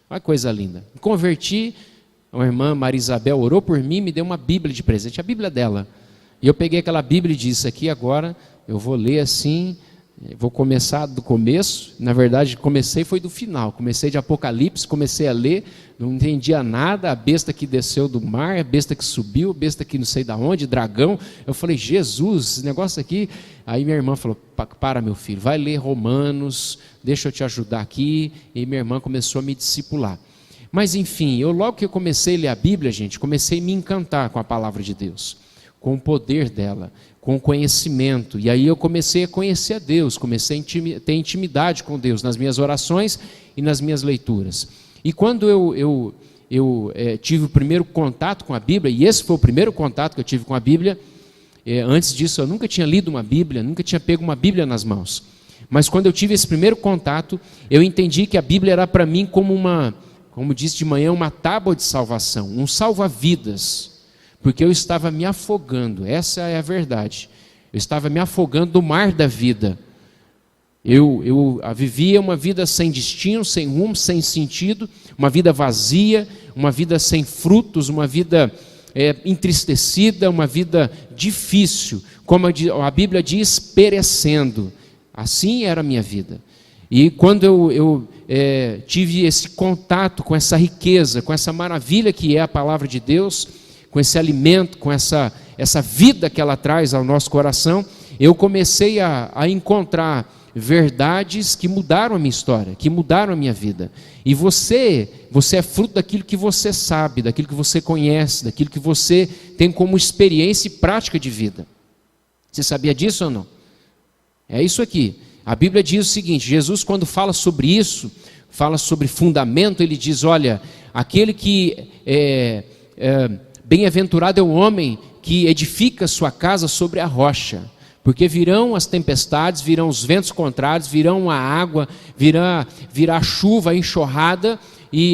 Olha que coisa linda. Me converti, a irmã Maria Isabel orou por mim e me deu uma Bíblia de presente, a Bíblia dela. E eu peguei aquela Bíblia e disse, aqui agora eu vou ler assim, vou começar do começo. Na verdade, foi do final. Comecei de Apocalipse, comecei a ler, não entendia nada, a besta que desceu do mar, a besta que subiu, a besta que não sei de onde, dragão. Eu falei, Jesus, esse negócio aqui. Aí minha irmã falou, para meu filho, vai ler Romanos, deixa eu te ajudar aqui. E minha irmã começou a me discipular. Mas enfim, logo que eu comecei a ler a Bíblia, gente, comecei a me encantar com a palavra de Deus, com o poder dela, com o conhecimento. E aí eu comecei a conhecer a Deus, comecei a ter intimidade com Deus nas minhas orações e nas minhas leituras. E quando eu tive o primeiro contato com a Bíblia, e esse foi o primeiro contato que eu tive com a Bíblia, antes disso eu nunca tinha lido uma Bíblia, nunca tinha pego uma Bíblia nas mãos. Mas quando eu tive esse primeiro contato, eu entendi que a Bíblia era para mim como disse de manhã, uma tábua de salvação, um salva-vidas. Porque eu estava me afogando, essa é a verdade. Eu estava me afogando no mar da vida. Eu vivia uma vida sem destino, sem rumo, sem sentido, uma vida vazia, uma vida sem frutos, uma vida entristecida, uma vida difícil. Como a Bíblia diz, perecendo. Assim era a minha vida. E quando eu tive esse contato com essa riqueza, com essa maravilha que é a palavra de Deus, com esse alimento, com essa vida que ela traz ao nosso coração, eu comecei a encontrar verdades que mudaram a minha história, que mudaram a minha vida. E você é fruto daquilo que você sabe, daquilo que você conhece, daquilo que você tem como experiência e prática de vida. Você sabia disso ou não? É isso aqui. A Bíblia diz o seguinte, Jesus quando fala sobre isso, fala sobre fundamento, ele diz, olha, aquele que bem-aventurado é o homem que edifica sua casa sobre a rocha, porque virão as tempestades, virão os ventos contrários, virão a água, virá a chuva, a enxurrada,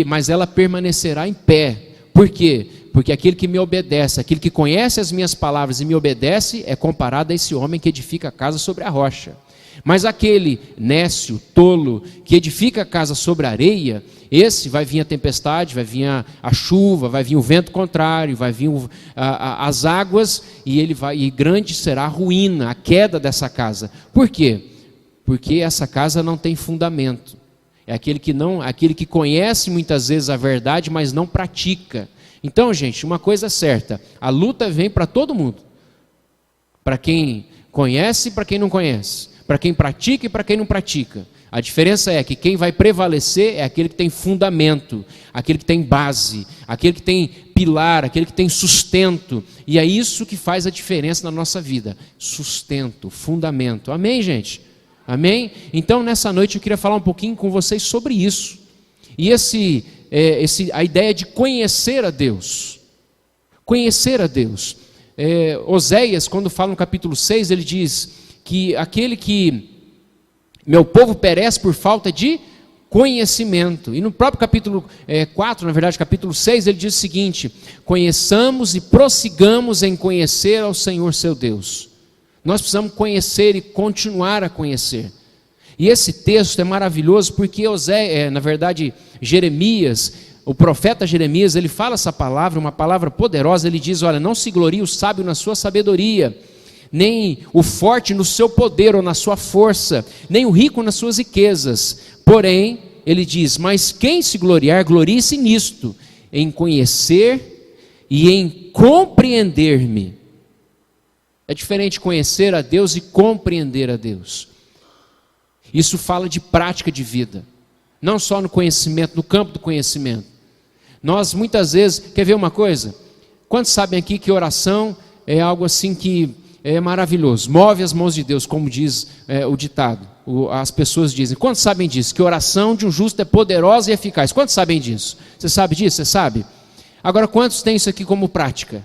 mas ela permanecerá em pé. Por quê? Porque aquele que me obedece, aquele que conhece as minhas palavras e me obedece, é comparado a esse homem que edifica a casa sobre a rocha. Mas aquele nécio, tolo, que edifica a casa sobre a areia, esse vai vir a tempestade, vai vir a chuva, vai vir o vento contrário, vai vir as águas, e grande será a ruína, a queda dessa casa. Por quê? Porque essa casa não tem fundamento. É aquele que conhece muitas vezes a verdade, mas não pratica. Então, gente, uma coisa certa, a luta vem para todo mundo. Para quem conhece e para quem não conhece. Para quem pratica e para quem não pratica. A diferença é que quem vai prevalecer é aquele que tem fundamento, aquele que tem base, aquele que tem pilar, aquele que tem sustento. E é isso que faz a diferença na nossa vida. Sustento, fundamento. Amém, gente? Amém? Então, nessa noite eu queria falar um pouquinho com vocês sobre isso. E a ideia de conhecer a Deus. Conhecer a Deus. Oséias, quando fala no capítulo 6, ele diz que aquele que meu povo perece por falta de conhecimento. E no próprio capítulo 4, na verdade capítulo 6, ele diz o seguinte: conheçamos e prossigamos em conhecer ao Senhor seu Deus. Nós precisamos conhecer e continuar a conhecer. E esse texto é maravilhoso porque Jeremias, o profeta Jeremias, ele fala essa palavra, uma palavra poderosa. Ele diz, olha, não se glorie o sábio na sua sabedoria, nem o forte no seu poder ou na sua força, nem o rico nas suas riquezas. Porém, ele diz, mas quem se gloriar, glorie-se nisto, em conhecer e em compreender-me. É diferente conhecer a Deus e compreender a Deus. Isso fala de prática de vida, não só no conhecimento, no campo do conhecimento. Nós muitas vezes, quer ver uma coisa? Quantos sabem aqui que oração é algo assim que é maravilhoso, move as mãos de Deus, como diz o ditado, as pessoas dizem. Quantos sabem disso? Que a oração de um justo é poderosa e eficaz. Quantos sabem disso? Você sabe disso? Você sabe? Agora, quantos têm isso aqui como prática?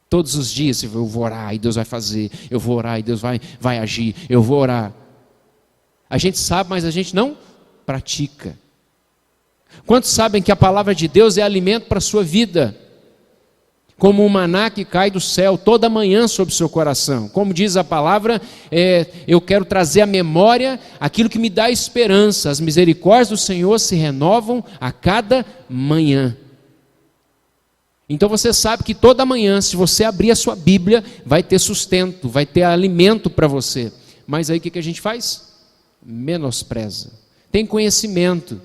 Todos os dias, eu vou orar e Deus vai fazer, eu vou orar e Deus vai agir, eu vou orar. A gente sabe, mas a gente não pratica. Quantos sabem que a palavra de Deus é alimento para a sua vida? como um maná que cai do céu toda manhã sobre o seu coração. Como diz a palavra, eu quero trazer à memória aquilo que me dá esperança. As misericórdias do Senhor se renovam a cada manhã. Então você sabe que toda manhã, se você abrir a sua Bíblia, vai ter sustento, vai ter alimento para você. Mas aí o que a gente faz? Menospreza. Tem conhecimento,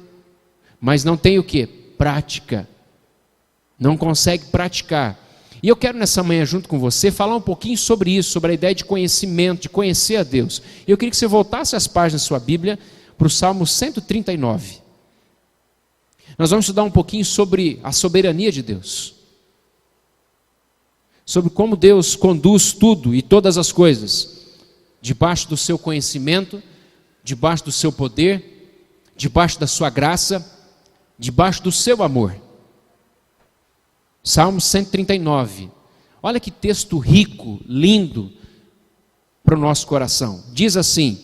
mas não tem o quê? Prática. Não consegue praticar. E eu quero nessa manhã junto com você falar um pouquinho sobre isso, sobre a ideia de conhecimento, de conhecer a Deus. E eu queria que você voltasse as páginas da sua Bíblia para o Salmo 139. Nós vamos estudar um pouquinho sobre a soberania de Deus. Sobre como Deus conduz tudo e todas as coisas, debaixo do seu conhecimento, debaixo do seu poder, debaixo da sua graça, debaixo do seu amor. Salmo 139, olha que texto rico, lindo para o nosso coração. Diz assim,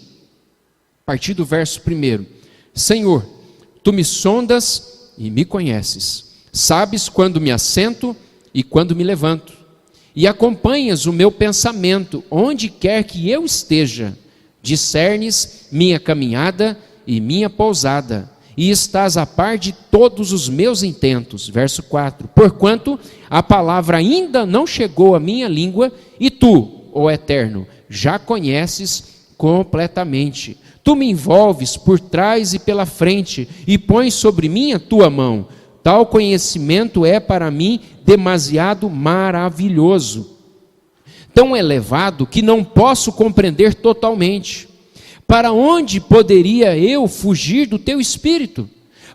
a partir do verso 1: Senhor, tu me sondas e me conheces, sabes quando me assento e quando me levanto, e acompanhas o meu pensamento, onde quer que eu esteja, discernes minha caminhada e minha pousada, e estás a par de todos os meus intentos. Verso 4, porquanto a palavra ainda não chegou à minha língua, e tu, ó Eterno, já conheces completamente. Tu me envolves por trás e pela frente, e pões sobre mim a tua mão. Tal conhecimento é para mim demasiado maravilhoso, tão elevado que não posso compreender totalmente. Para onde poderia eu fugir do teu espírito?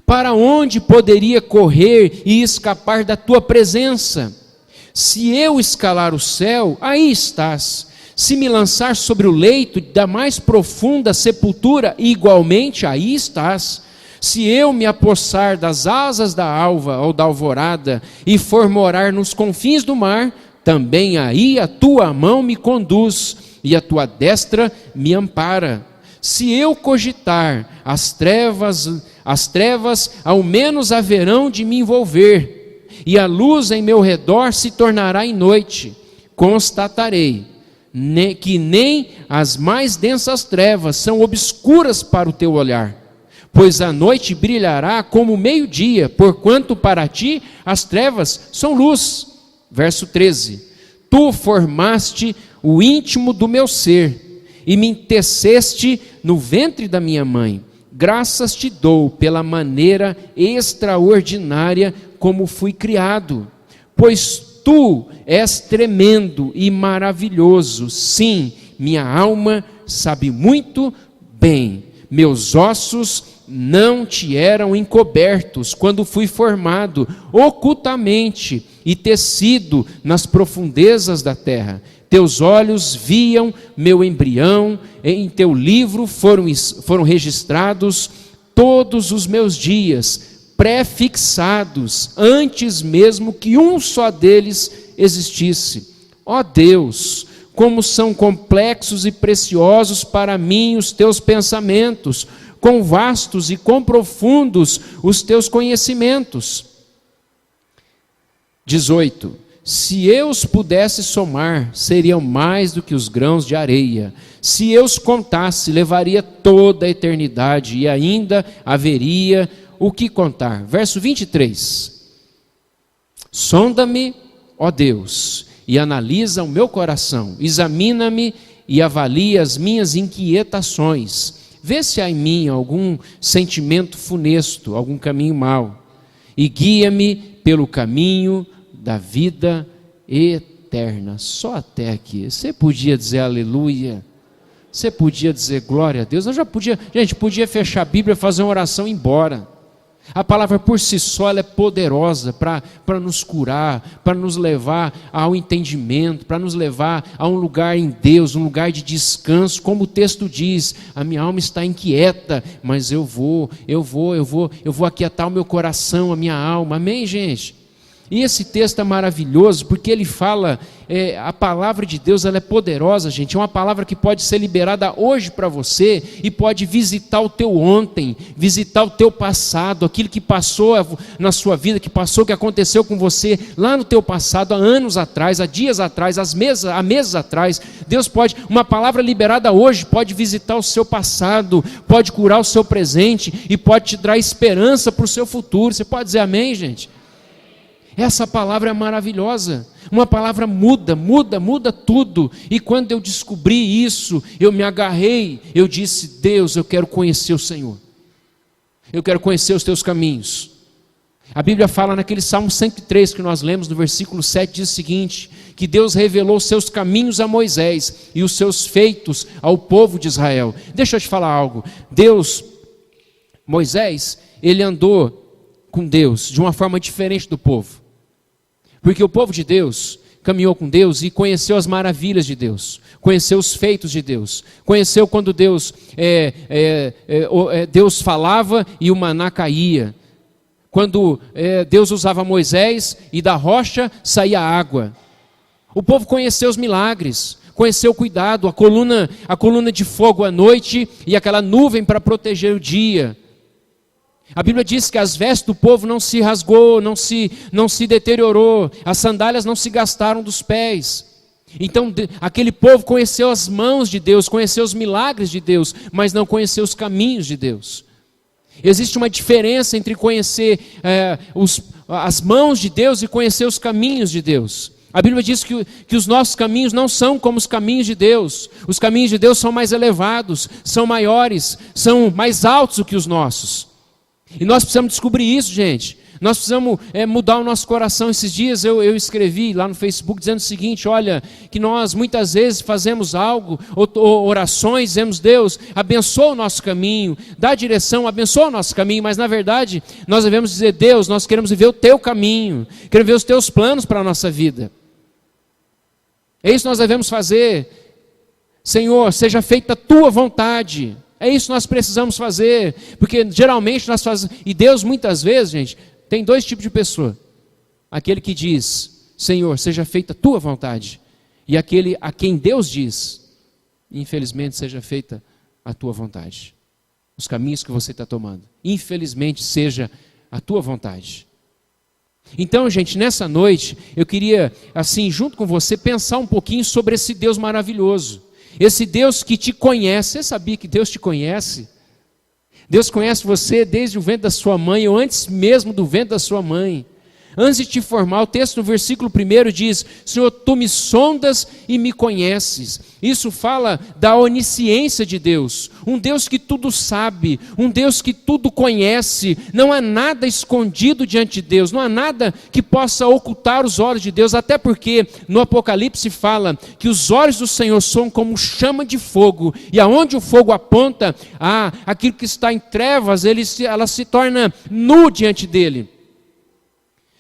Para onde poderia correr e escapar da tua presença? Se eu escalar o céu, aí estás. Se me lançar sobre o leito da mais profunda sepultura, igualmente aí estás. Se eu me apossar das asas da alva ou da alvorada e for morar nos confins do mar, também aí a tua mão me conduz e a tua destra me ampara. Se eu cogitar as trevas ao menos haverão de me envolver, e a luz em meu redor se tornará em noite. Constatarei que nem as mais densas trevas são obscuras para o teu olhar, pois a noite brilhará como o meio-dia, porquanto para ti as trevas são luz. Verso 13, tu formaste o íntimo do meu ser, e me teceste no ventre da minha mãe. Graças te dou pela maneira extraordinária como fui criado, pois tu és tremendo e maravilhoso. Sim, minha alma sabe muito bem. Meus ossos não te eram encobertos quando fui formado ocultamente e tecido nas profundezas da terra. Teus olhos viam meu embrião, em teu livro foram registrados todos os meus dias, pré-fixados, antes mesmo que um só deles existisse. Ó Deus, como são complexos e preciosos para mim os teus pensamentos, quão vastos e quão profundos os teus conhecimentos. 18. Se eu os pudesse somar, seriam mais do que os grãos de areia. Se eu os contasse, levaria toda a eternidade, e ainda haveria o que contar. Verso 23. Sonda-me, ó Deus, e analisa o meu coração. Examina-me e avalia as minhas inquietações. Vê se há em mim algum sentimento funesto, algum caminho mau. E guia-me pelo caminho da vida eterna. Só até aqui. Você podia dizer aleluia? Você podia dizer glória a Deus? Eu já podia, gente, podia fechar a Bíblia, fazer uma oração e ir embora. A palavra por si só ela é poderosa para nos curar, para nos levar ao entendimento, para nos levar a um lugar em Deus, um lugar de descanso, como o texto diz, a minha alma está inquieta, mas eu vou aquietar o meu coração, a minha alma, amém, gente? E esse texto é maravilhoso porque ele fala, a palavra de Deus ela é poderosa, gente, é uma palavra que pode ser liberada hoje para você e pode visitar o teu ontem, visitar o teu passado, aquilo que passou na sua vida, que aconteceu com você lá no teu passado, há anos atrás, há dias atrás, há meses atrás. Deus pode, uma palavra liberada hoje pode visitar o seu passado, pode curar o seu presente e pode te dar esperança para o seu futuro. Você pode dizer amém, gente? Essa palavra é maravilhosa, uma palavra muda tudo. E quando eu descobri isso, eu me agarrei, eu disse: Deus, eu quero conhecer o Senhor, eu quero conhecer os teus caminhos. A Bíblia fala naquele Salmo 103 que nós lemos, no versículo 7, diz o seguinte: que Deus revelou os seus caminhos a Moisés e os seus feitos ao povo de Israel. Deixa eu te falar algo. Moisés, ele andou com Deus de uma forma diferente do povo. Porque o povo de Deus caminhou com Deus e conheceu as maravilhas de Deus, conheceu os feitos de Deus, conheceu quando Deus falava e o maná caía, quando Deus usava Moisés e da rocha saía água. O povo conheceu os milagres, conheceu o cuidado, a coluna de fogo à noite e aquela nuvem para proteger o dia. A Bíblia diz que as vestes do povo não se rasgou, não se deteriorou, as sandálias não se gastaram dos pés. Então aquele povo conheceu as mãos de Deus, conheceu os milagres de Deus, mas não conheceu os caminhos de Deus. Existe uma diferença entre conhecer as mãos de Deus e conhecer os caminhos de Deus. A Bíblia diz que os nossos caminhos não são como os caminhos de Deus. Os caminhos de Deus são mais elevados, são maiores, são mais altos do que os nossos. E nós precisamos descobrir isso, gente. Nós precisamos mudar o nosso coração. Esses dias eu escrevi lá no Facebook dizendo o seguinte: olha, que nós muitas vezes fazemos algo, ou orações, dizemos: Deus, abençoa o nosso caminho, dá direção, abençoa o nosso caminho, mas na verdade nós devemos dizer: Deus, nós queremos viver o teu caminho, queremos ver os teus planos para a nossa vida. É isso que nós devemos fazer. Senhor, seja feita a tua vontade. É isso que nós precisamos fazer, porque geralmente nós fazemos, e Deus muitas vezes, gente, tem dois tipos de pessoa: aquele que diz: Senhor, seja feita a tua vontade, e aquele a quem Deus diz: infelizmente seja feita a tua vontade, os caminhos que você está tomando, infelizmente seja a tua vontade. Então, gente, nessa noite eu queria, assim, junto com você, pensar um pouquinho sobre esse Deus maravilhoso. Esse Deus que te conhece. Você sabia que Deus te conhece? Deus conhece você desde o ventre da sua mãe, ou antes mesmo do ventre da sua mãe. Antes de te formar, o texto no versículo 1 diz: Senhor, tu me sondas e me conheces. Isso fala da onisciência de Deus, um Deus que tudo sabe, um Deus que tudo conhece. Não há nada escondido diante de Deus, não há nada que possa ocultar os olhos de Deus, até porque no Apocalipse fala que os olhos do Senhor são como chama de fogo, e aonde o fogo aponta, aquilo que está em trevas, ela se torna nu diante dele.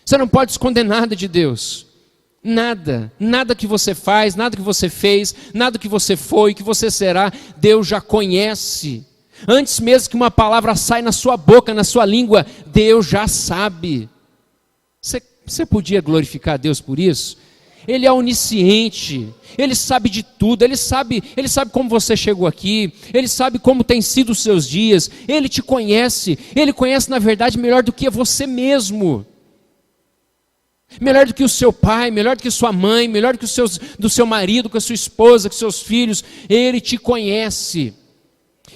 Você não pode esconder nada de Deus, nada que você faz, nada que você fez, nada que você foi, que você será, Deus já conhece. Antes mesmo que uma palavra saia na sua boca, na sua língua, Deus já sabe. Você podia glorificar a Deus por isso? Ele é onisciente, Ele sabe de tudo, Ele sabe como você chegou aqui, Ele sabe como tem sido os seus dias, Ele te conhece, Ele conhece na verdade melhor do que você mesmo. Melhor do que o seu pai, melhor do que sua mãe, melhor do seu marido, com a sua esposa, com seus filhos. Ele te conhece.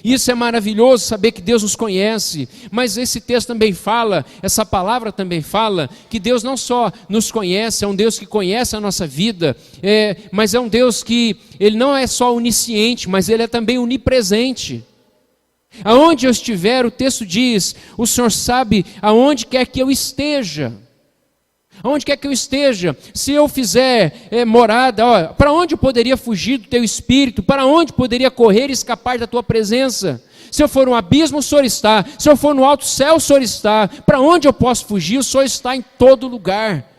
Isso é maravilhoso, saber que Deus nos conhece. Mas esse texto também fala, essa palavra também fala, que Deus não só nos conhece, é um Deus que conhece a nossa vida, mas é um Deus que, Ele não é só onisciente, mas Ele é também onipresente. Aonde eu estiver, o texto diz, o Senhor sabe aonde quer que eu esteja. Aonde quer que eu esteja, se eu fizer morada, para onde eu poderia fugir do teu espírito? Para onde poderia correr e escapar da tua presença? Se eu for no abismo, o Senhor está. Se eu for no alto céu, o Senhor está. Para onde eu posso fugir? O Senhor está em todo lugar.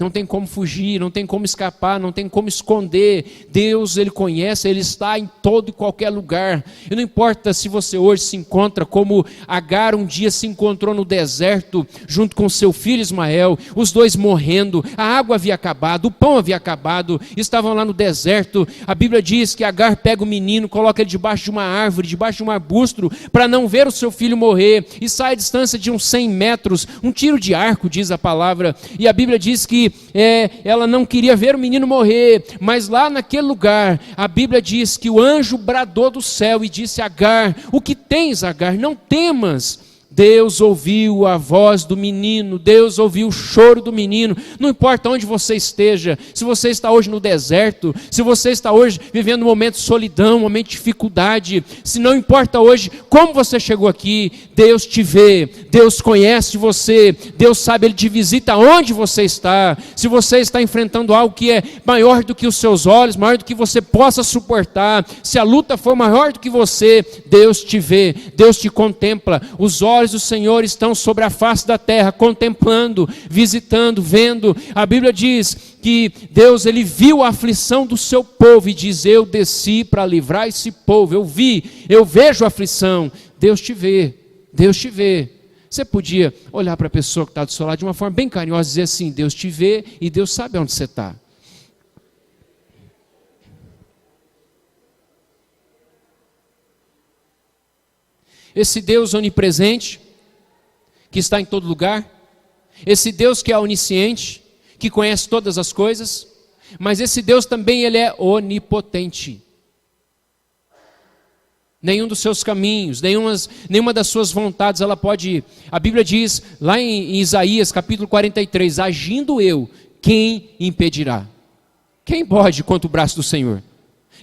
Não tem como fugir, não tem como escapar, não tem como esconder. Deus, Ele conhece, Ele está em todo e qualquer lugar. E não importa se você hoje se encontra como Agar um dia se encontrou no deserto, junto com seu filho Ismael, os dois morrendo, a água havia acabado, o pão havia acabado, estavam lá no deserto. A Bíblia diz que Agar pega o menino, coloca ele debaixo de uma árvore, debaixo de um arbusto, para não ver o seu filho morrer, e sai a distância de uns 100 metros, um tiro de arco, diz a palavra. E a Bíblia diz que ela não queria ver o menino morrer, mas lá naquele lugar, a Bíblia diz que o anjo bradou do céu e disse a Agar: o que tens, Agar? Não temas. Deus ouviu a voz do menino, Deus ouviu o choro do menino. Não importa onde você esteja, se você está hoje no deserto, se você está hoje vivendo um momento de solidão, um momento de dificuldade, se não importa hoje como você chegou aqui, Deus te vê, Deus conhece você, Deus sabe, Ele te visita onde você está. Se você está enfrentando algo que é maior do que os seus olhos, maior do que você possa suportar, se a luta for maior do que você, Deus te vê, Deus te contempla. Os olhos do Senhor estão sobre a face da terra, contemplando, visitando, vendo. A Bíblia diz que Deus, Ele viu a aflição do seu povo e diz: eu desci para livrar esse povo, eu vejo a aflição. Deus te vê, Deus te vê. Você podia olhar para a pessoa que está do seu lado de uma forma bem carinhosa e dizer assim: Deus te vê e Deus sabe onde você está. Esse Deus onipresente, que está em todo lugar, esse Deus que é onisciente, que conhece todas as coisas, mas esse Deus também, Ele é onipotente. Nenhum dos seus caminhos, nenhuma das suas vontades, ela pode... A Bíblia diz, lá em Isaías capítulo 43, agindo eu, quem impedirá? Quem pode contra o braço do Senhor?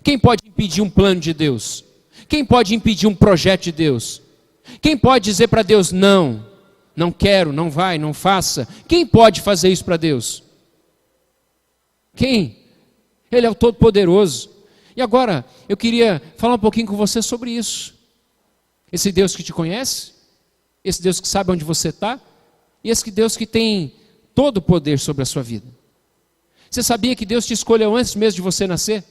Quem pode impedir um plano de Deus? Quem pode impedir um projeto de Deus? Quem pode dizer para Deus: não, não quero, não vai, não faça? Quem pode fazer isso para Deus? Quem? Ele é o Todo-Poderoso. E agora, eu queria falar um pouquinho com você sobre isso. Esse Deus que te conhece, esse Deus que sabe onde você está, e esse Deus que tem todo o poder sobre a sua vida. Você sabia que Deus te escolheu antes mesmo de você nascer?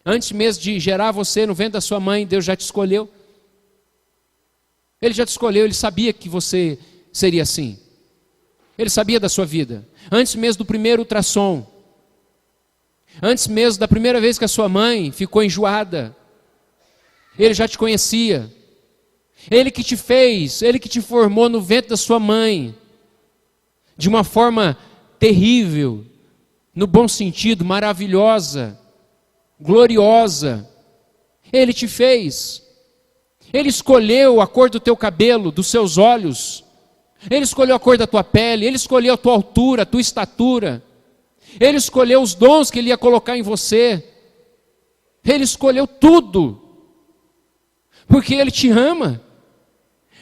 Antes mesmo de gerar você no ventre da sua mãe, Deus já te escolheu. Ele já te escolheu, Ele sabia que você seria assim. Ele sabia da sua vida. Antes mesmo do primeiro ultrassom. Antes mesmo da primeira vez que a sua mãe ficou enjoada. Ele já te conhecia. Ele que te fez, Ele que te formou no ventre da sua mãe. De uma forma terrível, no bom sentido, maravilhosa, gloriosa. Ele te fez. Ele escolheu a cor do teu cabelo, dos seus olhos. Ele escolheu a cor da tua pele. Ele escolheu a tua altura, a tua estatura. Ele escolheu os dons que Ele ia colocar em você. Ele escolheu tudo. Porque Ele te ama.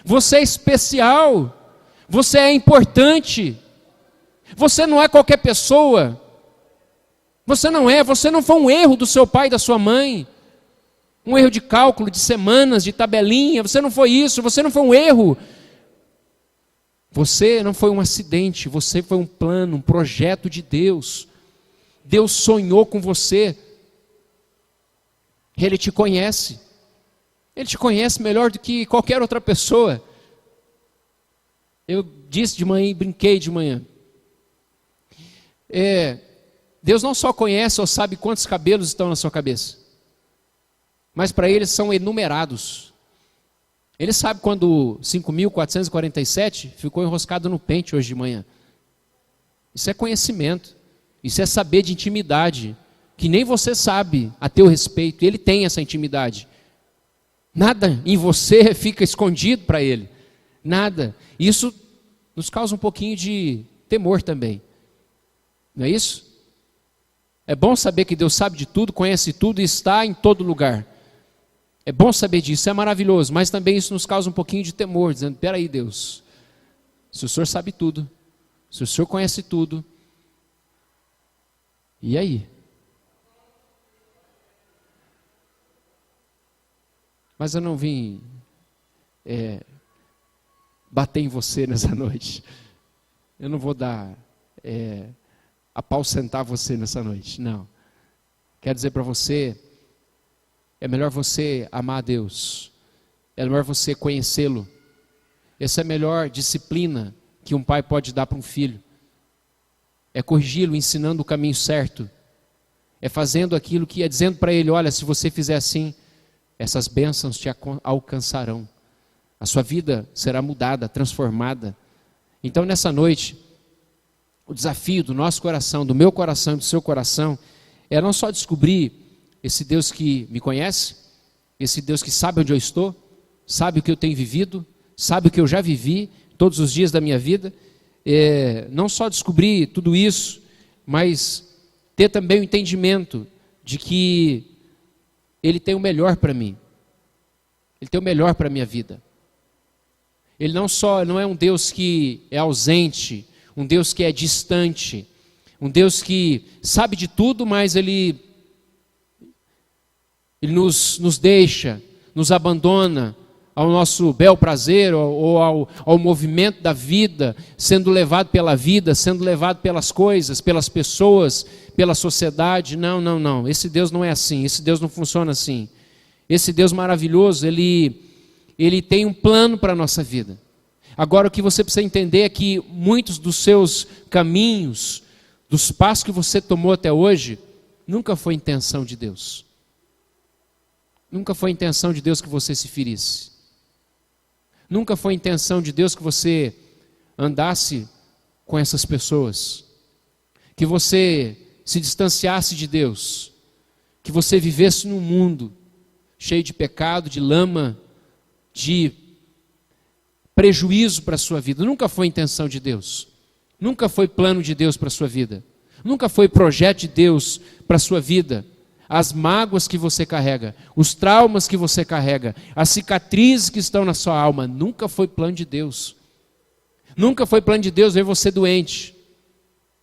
Você é especial. Você é importante. Você não é qualquer pessoa. Você não foi um erro do seu pai e da sua mãe. Um erro de cálculo, de semanas, de tabelinha. Você não foi isso, você não foi um erro. Você não foi um acidente, você foi um plano, um projeto de Deus. Deus sonhou com você. Ele te conhece. Ele te conhece melhor do que qualquer outra pessoa. Eu disse de manhã e brinquei de manhã. Deus não só conhece ou sabe quantos cabelos estão na sua cabeça, mas para Ele são enumerados. Ele sabe quando 5.447 ficou enroscado no pente hoje de manhã. Isso é conhecimento. Isso é saber de intimidade, que nem você sabe a teu respeito. Ele tem essa intimidade. Nada em você fica escondido para Ele. Nada. Isso nos causa um pouquinho de temor também. Não é isso? É bom saber que Deus sabe de tudo, conhece tudo e está em todo lugar. É bom saber disso, é maravilhoso, mas também isso nos causa um pouquinho de temor, dizendo: espera aí, Deus, se o Senhor sabe tudo, se o Senhor conhece tudo, e aí? Mas eu não vim bater em você nessa noite. Eu não vou dar apausentar você nessa noite. Não. Quero dizer para você, é melhor você amar a Deus. É melhor você conhecê-lo. Essa é a melhor disciplina que um pai pode dar para um filho. É corrigi-lo, ensinando o caminho certo. É fazendo aquilo que é dizendo para ele, olha, se você fizer assim, essas bênçãos te alcançarão. A sua vida será mudada, transformada. Então nessa noite, o desafio do nosso coração, do meu coração e do seu coração, é não só descobrir esse Deus que me conhece, esse Deus que sabe onde eu estou, sabe o que eu tenho vivido, sabe o que eu já vivi todos os dias da minha vida, não só descobrir tudo isso, mas ter também o entendimento de que Ele tem o melhor para mim, Ele tem o melhor para a minha vida. Ele não é um Deus que é ausente, um Deus que é distante, um Deus que sabe de tudo, mas Ele nos deixa, nos abandona ao nosso bel prazer ou ao movimento da vida, sendo levado pela vida, sendo levado pelas coisas, pelas pessoas, pela sociedade. Não. Esse Deus não é assim, esse Deus não funciona assim. Esse Deus maravilhoso, Ele tem um plano para a nossa vida. Agora o que você precisa entender é que muitos dos seus caminhos, dos passos que você tomou até hoje, nunca foi intenção de Deus. Nunca foi intenção de Deus que você se ferisse. Nunca foi intenção de Deus que você andasse com essas pessoas, que você se distanciasse de Deus, que você vivesse num mundo cheio de pecado, de lama, de prejuízo para a sua vida. Nunca foi intenção de Deus. Nunca foi plano de Deus para a sua vida. Nunca foi projeto de Deus para a sua vida. As mágoas que você carrega, os traumas que você carrega, as cicatrizes que estão na sua alma, nunca foi plano de Deus. Nunca foi plano de Deus ver você doente,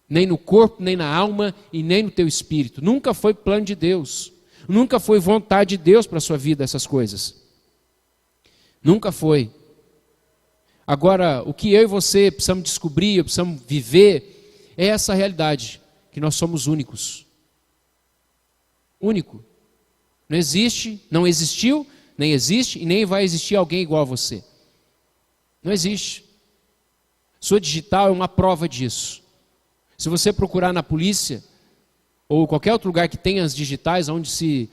nem no corpo, nem na alma e nem no teu espírito. Nunca foi plano de Deus. Nunca foi vontade de Deus para a sua vida essas coisas. Nunca foi. Agora, o que eu e você precisamos descobrir, precisamos viver, é essa realidade, que nós somos únicos. Único. Não existe, não existiu, nem existe e nem vai existir alguém igual a você. Não existe. Sua digital é uma prova disso. Se você procurar na polícia ou qualquer outro lugar que tenha as digitais, onde se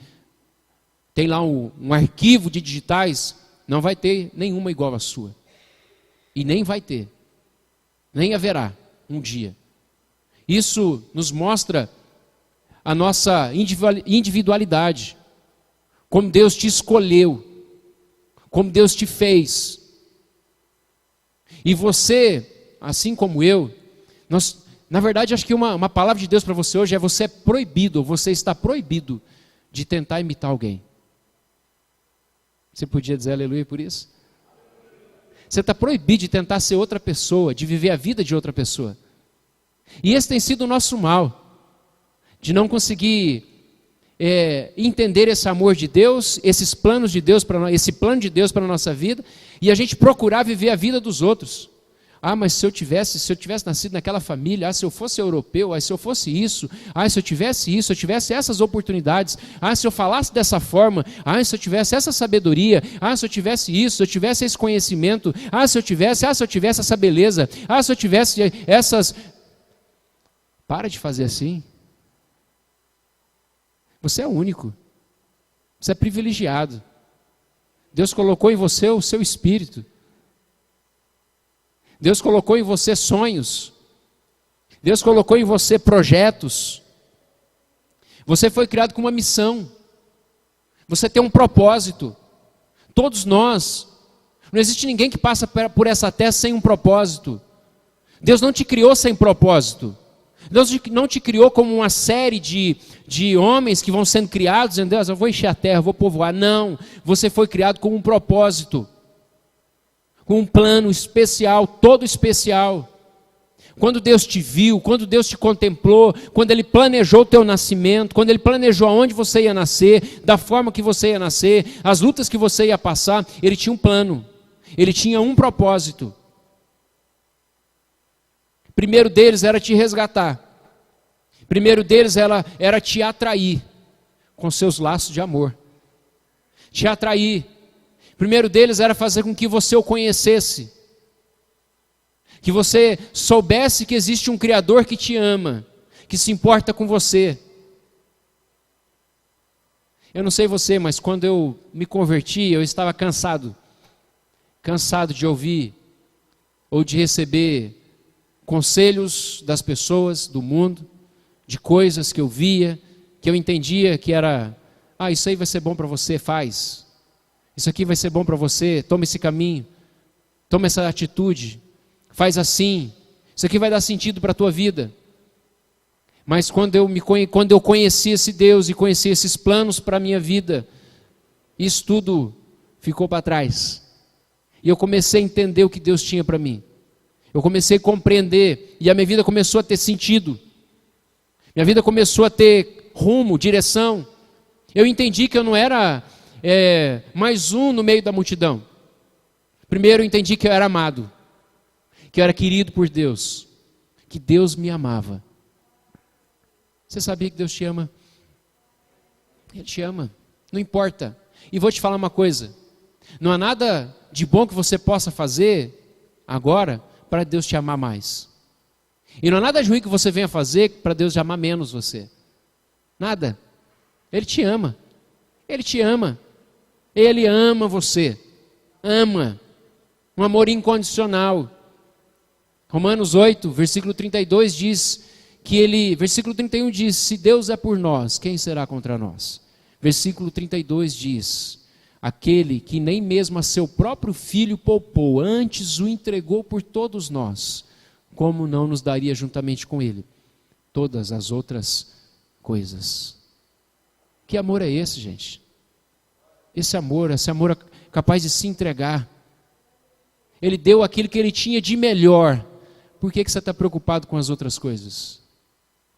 tem lá um arquivo de digitais, não vai ter nenhuma igual à sua. E nem vai ter. Nem haverá um dia. Isso nos mostra a nossa individualidade, como Deus te escolheu, como Deus te fez. E você, assim como eu, na verdade acho que uma palavra de Deus para você hoje é: você é proibido, ou você está proibido de tentar imitar alguém. Você podia dizer aleluia por isso? Você está proibido de tentar ser outra pessoa, de viver a vida de outra pessoa. E esse tem sido o nosso mal, de não conseguir entender esse amor de Deus, esses planos de Deus para nós, esse plano de Deus para a nossa vida, e a gente procurar viver a vida dos outros. Ah, mas se eu tivesse nascido naquela família, se eu fosse europeu, se eu fosse isso, se eu tivesse isso, se eu tivesse essas oportunidades, se eu falasse dessa forma, se eu tivesse essa sabedoria, se eu tivesse isso, se eu tivesse esse conhecimento, se eu tivesse essa beleza, se eu tivesse essas... Para de fazer assim. Você é único. Você é privilegiado. Deus colocou em você o seu espírito. Deus colocou em você sonhos. Deus colocou em você projetos. Você foi criado com uma missão. Você tem um propósito. Todos nós. Não existe ninguém que passa por essa terra sem um propósito. Deus não te criou sem propósito. Deus não te criou como uma série de homens que vão sendo criados, dizendo: Deus, eu vou encher a terra, eu vou povoar. Não, você foi criado com um propósito, com um plano especial, todo especial. Quando Deus te viu, quando Deus te contemplou, quando Ele planejou o teu nascimento, quando Ele planejou aonde você ia nascer, da forma que você ia nascer, as lutas que você ia passar, Ele tinha um plano, Ele tinha um propósito. Primeiro deles era te resgatar. Primeiro deles era te atrair com seus laços de amor. Te atrair. Primeiro deles era fazer com que você o conhecesse. Que você soubesse que existe um Criador que te ama, que se importa com você. Eu não sei você, mas quando eu me converti, eu estava cansado de ouvir ou de receber conselhos das pessoas, do mundo, de coisas que eu via, que eu entendia que era, isso aí vai ser bom para você, faz. Isso aqui vai ser bom para você, toma esse caminho, toma essa atitude, faz assim, isso aqui vai dar sentido para a tua vida. Mas quando eu conheci esse Deus e conheci esses planos para a minha vida, isso tudo ficou para trás. E eu comecei a entender o que Deus tinha para mim. Eu comecei a compreender e a minha vida começou a ter sentido. Minha vida começou a ter rumo, direção. Eu entendi que eu não era mais um no meio da multidão. Primeiro eu entendi que eu era amado, que eu era querido por Deus, que Deus me amava. Você sabia que Deus te ama? Ele te ama, não importa. E vou te falar uma coisa, não há nada de bom que você possa fazer agora para Deus te amar mais. E não há nada de ruim que você venha fazer para Deus amar menos você. Nada. Ele te ama. Ele te ama. Ele ama você. Ama. Um amor incondicional. Romanos 8, versículo 32 diz que versículo 31 diz, se Deus é por nós, quem será contra nós? Versículo 32 diz, aquele que nem mesmo a seu próprio filho poupou, antes o entregou por todos nós, como não nos daria juntamente com ele todas as outras coisas? Que amor é esse, gente? Esse amor capaz de se entregar. Ele deu aquilo que ele tinha de melhor. Por que você está preocupado com as outras coisas?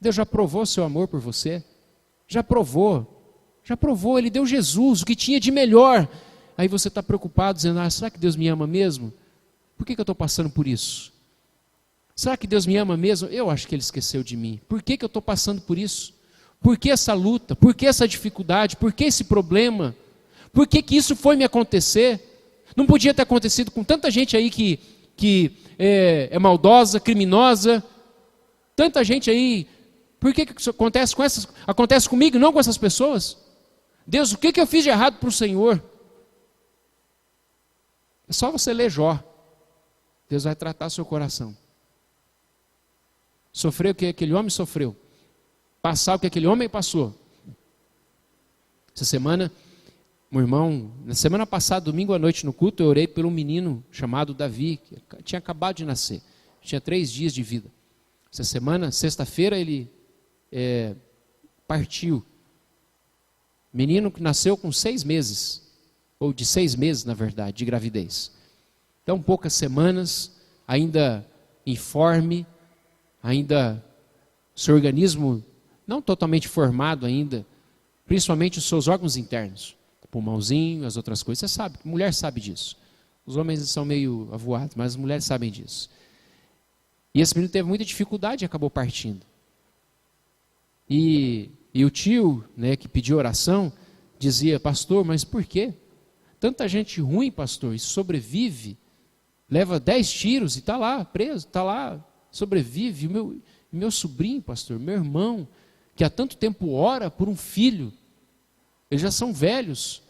Deus já provou seu amor por você. Já provou, ele deu Jesus, o que tinha de melhor. Aí você está preocupado, dizendo, será que Deus me ama mesmo? Por que eu estou passando por isso? Será que Deus me ama mesmo? Eu acho que Ele esqueceu de mim. Por que eu estou passando por isso? Por que essa luta? Por que essa dificuldade? Por que esse problema? Por que isso foi me acontecer? Não podia ter acontecido com tanta gente aí que é maldosa, criminosa. Tanta gente aí. Por que isso acontece comigo e não com essas pessoas? Deus, o que eu fiz de errado para o Senhor? É só você ler Jó. Deus vai tratar seu coração. Sofrer o que aquele homem sofreu. Passar o que aquele homem passou. Essa semana, meu irmão, na semana passada, domingo à noite no culto, eu orei por um menino chamado Davi, que tinha acabado de nascer. Tinha 3 dias de vida. Essa semana, sexta-feira, ele partiu. Menino que nasceu com 6 meses, ou de 6 meses, na verdade, de gravidez. Então, poucas semanas, ainda informe, ainda seu organismo não totalmente formado ainda, principalmente os seus órgãos internos, o pulmãozinho, as outras coisas. Você sabe, mulher sabe disso. Os homens são meio avoados, mas as mulheres sabem disso. E esse menino teve muita dificuldade e acabou partindo. E o tio, que pediu oração, dizia, pastor, mas por quê? Tanta gente ruim, pastor, e sobrevive, leva 10 tiros e está lá preso, está lá, sobrevive. Meu sobrinho, pastor, meu irmão, que há tanto tempo ora por um filho, eles já são velhos,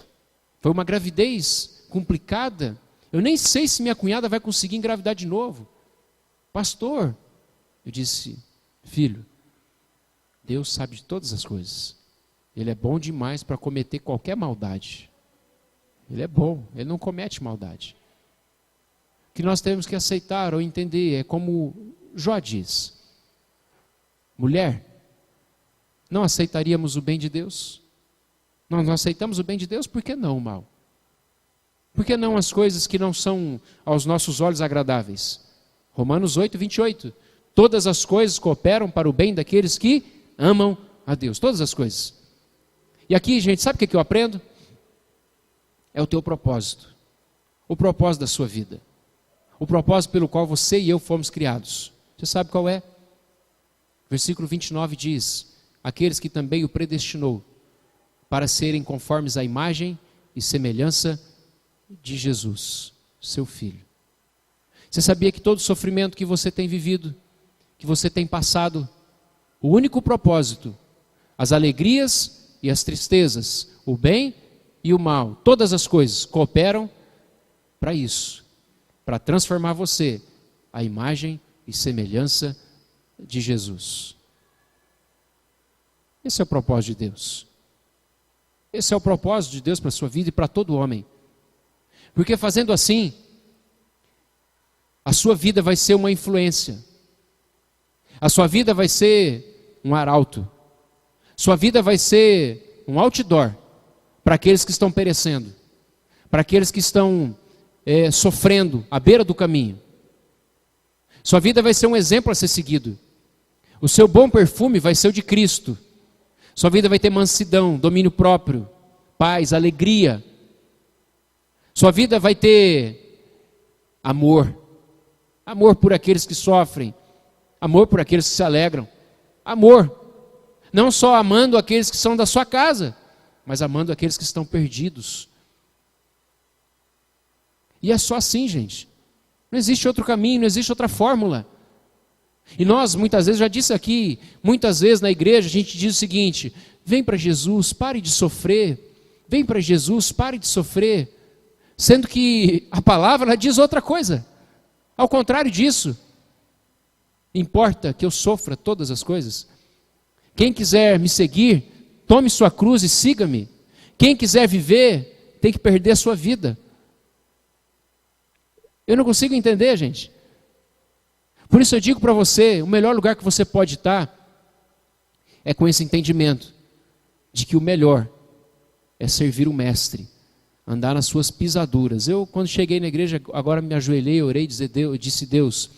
foi uma gravidez complicada, eu nem sei se minha cunhada vai conseguir engravidar de novo. Pastor, eu disse, filho, Deus sabe de todas as coisas. Ele é bom demais para cometer qualquer maldade. Ele é bom, ele não comete maldade. O que nós temos que aceitar ou entender é como Jó diz. Mulher, não aceitaríamos o bem de Deus? Nós não aceitamos o bem de Deus, por que não o mal? Por que não as coisas que não são aos nossos olhos agradáveis? Romanos 8, 28. Todas as coisas cooperam para o bem daqueles que amam a Deus. Todas as coisas. E aqui, gente, sabe o que eu aprendo? É o teu propósito. O propósito da sua vida. O propósito pelo qual você e eu fomos criados. Você sabe qual é? Versículo 29 diz: aqueles que também o predestinou para serem conformes à imagem e semelhança de Jesus, seu Filho. Você sabia que todo sofrimento que você tem vivido, que você tem passado, o único propósito, as alegrias e as tristezas, o bem e o mal, todas as coisas cooperam para isso, para transformar você à imagem e semelhança de Jesus. Esse é o propósito de Deus. Esse é o propósito de Deus para a sua vida e para todo homem. Porque fazendo assim, a sua vida vai ser uma influência. A sua vida vai ser um arauto. Sua vida vai ser um outdoor para aqueles que estão perecendo, para aqueles que estão sofrendo à beira do caminho. Sua vida vai ser um exemplo a ser seguido. O seu bom perfume vai ser o de Cristo. Sua vida vai ter mansidão, domínio próprio, paz, alegria. Sua vida vai ter amor. Amor por aqueles que sofrem. Amor por aqueles que se alegram. Amor. Não só amando aqueles que são da sua casa, mas amando aqueles que estão perdidos. E é só assim, gente. Não existe outro caminho, não existe outra fórmula. E nós, muitas vezes, já disse aqui, muitas vezes na igreja, a gente diz o seguinte: vem para Jesus, pare de sofrer. Vem para Jesus, pare de sofrer. Sendo que a palavra ela diz outra coisa. Ao contrário disso, importa que eu sofra todas as coisas. Quem quiser me seguir, tome sua cruz e siga-me. Quem quiser viver, tem que perder a sua vida. Eu não consigo entender, gente. Por isso eu digo para você, o melhor lugar que você pode estar é com esse entendimento de que o melhor é servir o Mestre, andar nas suas pisaduras. Eu, quando cheguei na igreja, agora me ajoelhei, orei, disse: Deus,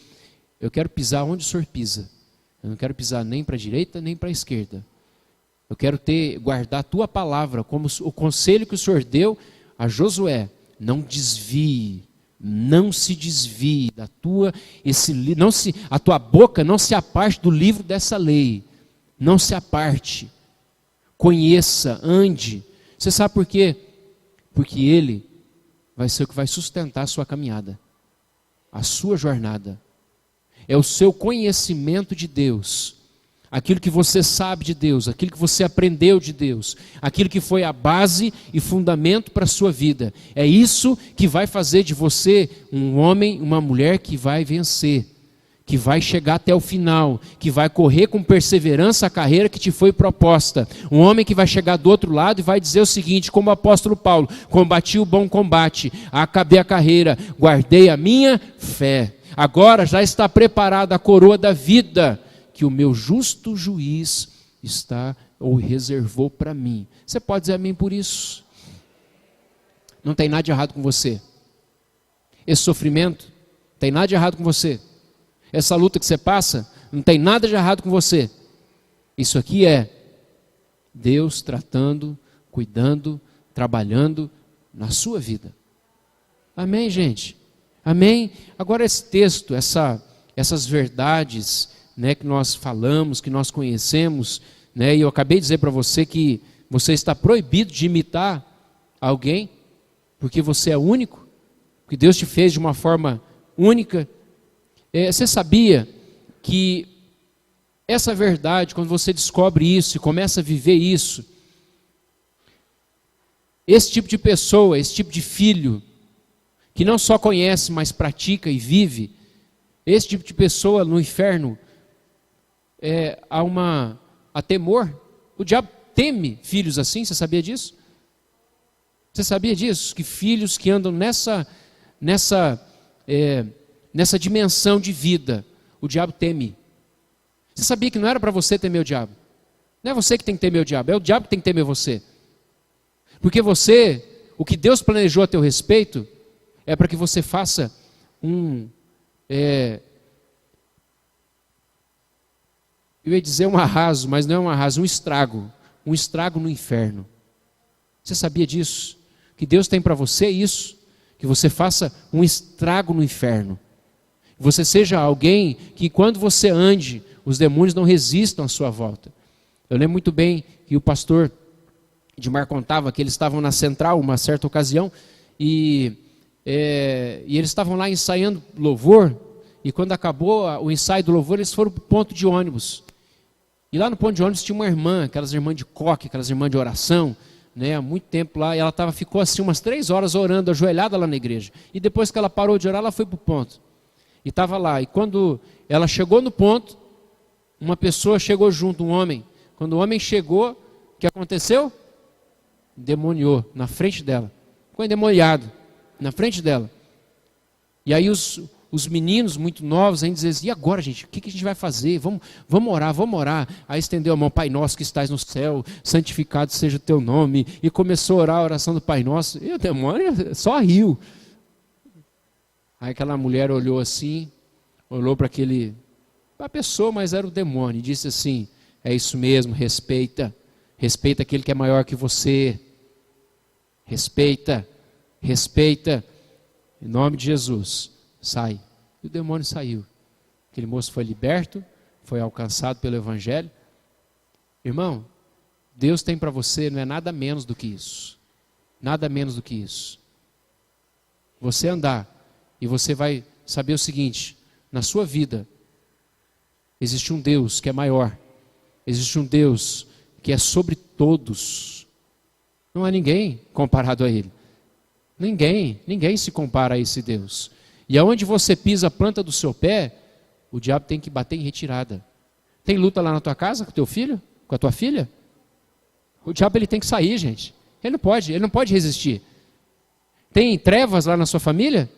eu quero pisar onde o Senhor pisa. Eu não quero pisar nem para a direita, nem para a esquerda. Eu quero guardar a tua palavra, como o conselho que o Senhor deu a Josué. Não desvie, não se desvie da tua, a tua boca não se aparte do livro dessa lei. Não se aparte. Conheça, ande. Você sabe por quê? Porque Ele vai ser o que vai sustentar a sua caminhada, a sua jornada. É o seu conhecimento de Deus, aquilo que você sabe de Deus, aquilo que você aprendeu de Deus, aquilo que foi a base e fundamento para a sua vida. É isso que vai fazer de você um homem, uma mulher que vai vencer, que vai chegar até o final, que vai correr com perseverança a carreira que te foi proposta. Um homem que vai chegar do outro lado e vai dizer o seguinte, como o apóstolo Paulo: combati o bom combate, acabei a carreira, guardei a minha fé. Agora já está preparada a coroa da vida, que o meu justo juiz está ou reservou para mim. Você pode dizer amém por isso? Não tem nada de errado com você. Esse sofrimento, não tem nada de errado com você. Essa luta que você passa, não tem nada de errado com você. Isso aqui é Deus tratando, cuidando, trabalhando na sua vida. Amém, gente? Amém? Agora esse texto, essas verdades, né, que nós falamos, que nós conhecemos, né, e eu acabei de dizer para você que você está proibido de imitar alguém, porque você é único, porque Deus te fez de uma forma única. Você sabia que essa verdade, quando você descobre isso e começa a viver isso, esse tipo de pessoa, esse tipo de filho, que não só conhece, mas pratica e vive, esse tipo de pessoa no inferno, há temor. O diabo teme filhos assim, você sabia disso? Você sabia disso? Que filhos que andam nessa dimensão de vida, o diabo teme. Você sabia que não era para você temer o diabo? Não é você que tem que temer o diabo, é o diabo que tem que temer você. Porque você, o que Deus planejou a teu respeito, é para que você faça eu ia dizer um arraso, mas não é um arraso, um estrago no inferno. Você sabia disso? Que Deus tem para você isso, que você faça um estrago no inferno. Você seja alguém que quando você ande, os demônios não resistam à sua volta. Eu lembro muito bem que o pastor Edmar contava que eles estavam na central uma certa ocasião e eles estavam lá ensaiando louvor, e quando acabou o ensaio do louvor, eles foram para o ponto de ônibus. E lá no ponto de ônibus tinha uma irmã, aquelas irmãs de coque, aquelas irmãs de oração, né, há muito tempo lá, e ela ficou assim umas 3 horas orando, ajoelhada lá na igreja. E depois que ela parou de orar, ela foi para o ponto. E estava lá, e quando ela chegou no ponto, uma pessoa chegou junto, um homem. Quando o homem chegou, o que aconteceu? Demoniou na frente dela. Ficou endemoniado na frente dela. E aí os meninos muito novos ainda diziam, e agora, gente, o que a gente vai fazer? Vamos orar. Aí estendeu a mão, Pai Nosso que estás no céu, santificado seja o teu nome. E começou a orar a oração do Pai Nosso. E o demônio só riu. Aí aquela mulher olhou assim, olhou para a pessoa, mas era o demônio, e disse assim, é isso mesmo, respeita aquele que é maior que você, respeita, em nome de Jesus, sai. E o demônio saiu. Aquele moço foi liberto, foi alcançado pelo Evangelho. Irmão, Deus tem para você, não é nada menos do que isso, nada menos do que isso. Você andar, e você vai saber o seguinte, na sua vida, existe um Deus que é maior, existe um Deus que é sobre todos, não há ninguém comparado a Ele, ninguém se compara a esse Deus, e aonde você pisa a planta do seu pé, o diabo tem que bater em retirada. Tem luta lá na tua casa com o teu filho, com a tua filha? O diabo ele tem que sair, gente, ele não pode resistir. Tem trevas lá na sua família?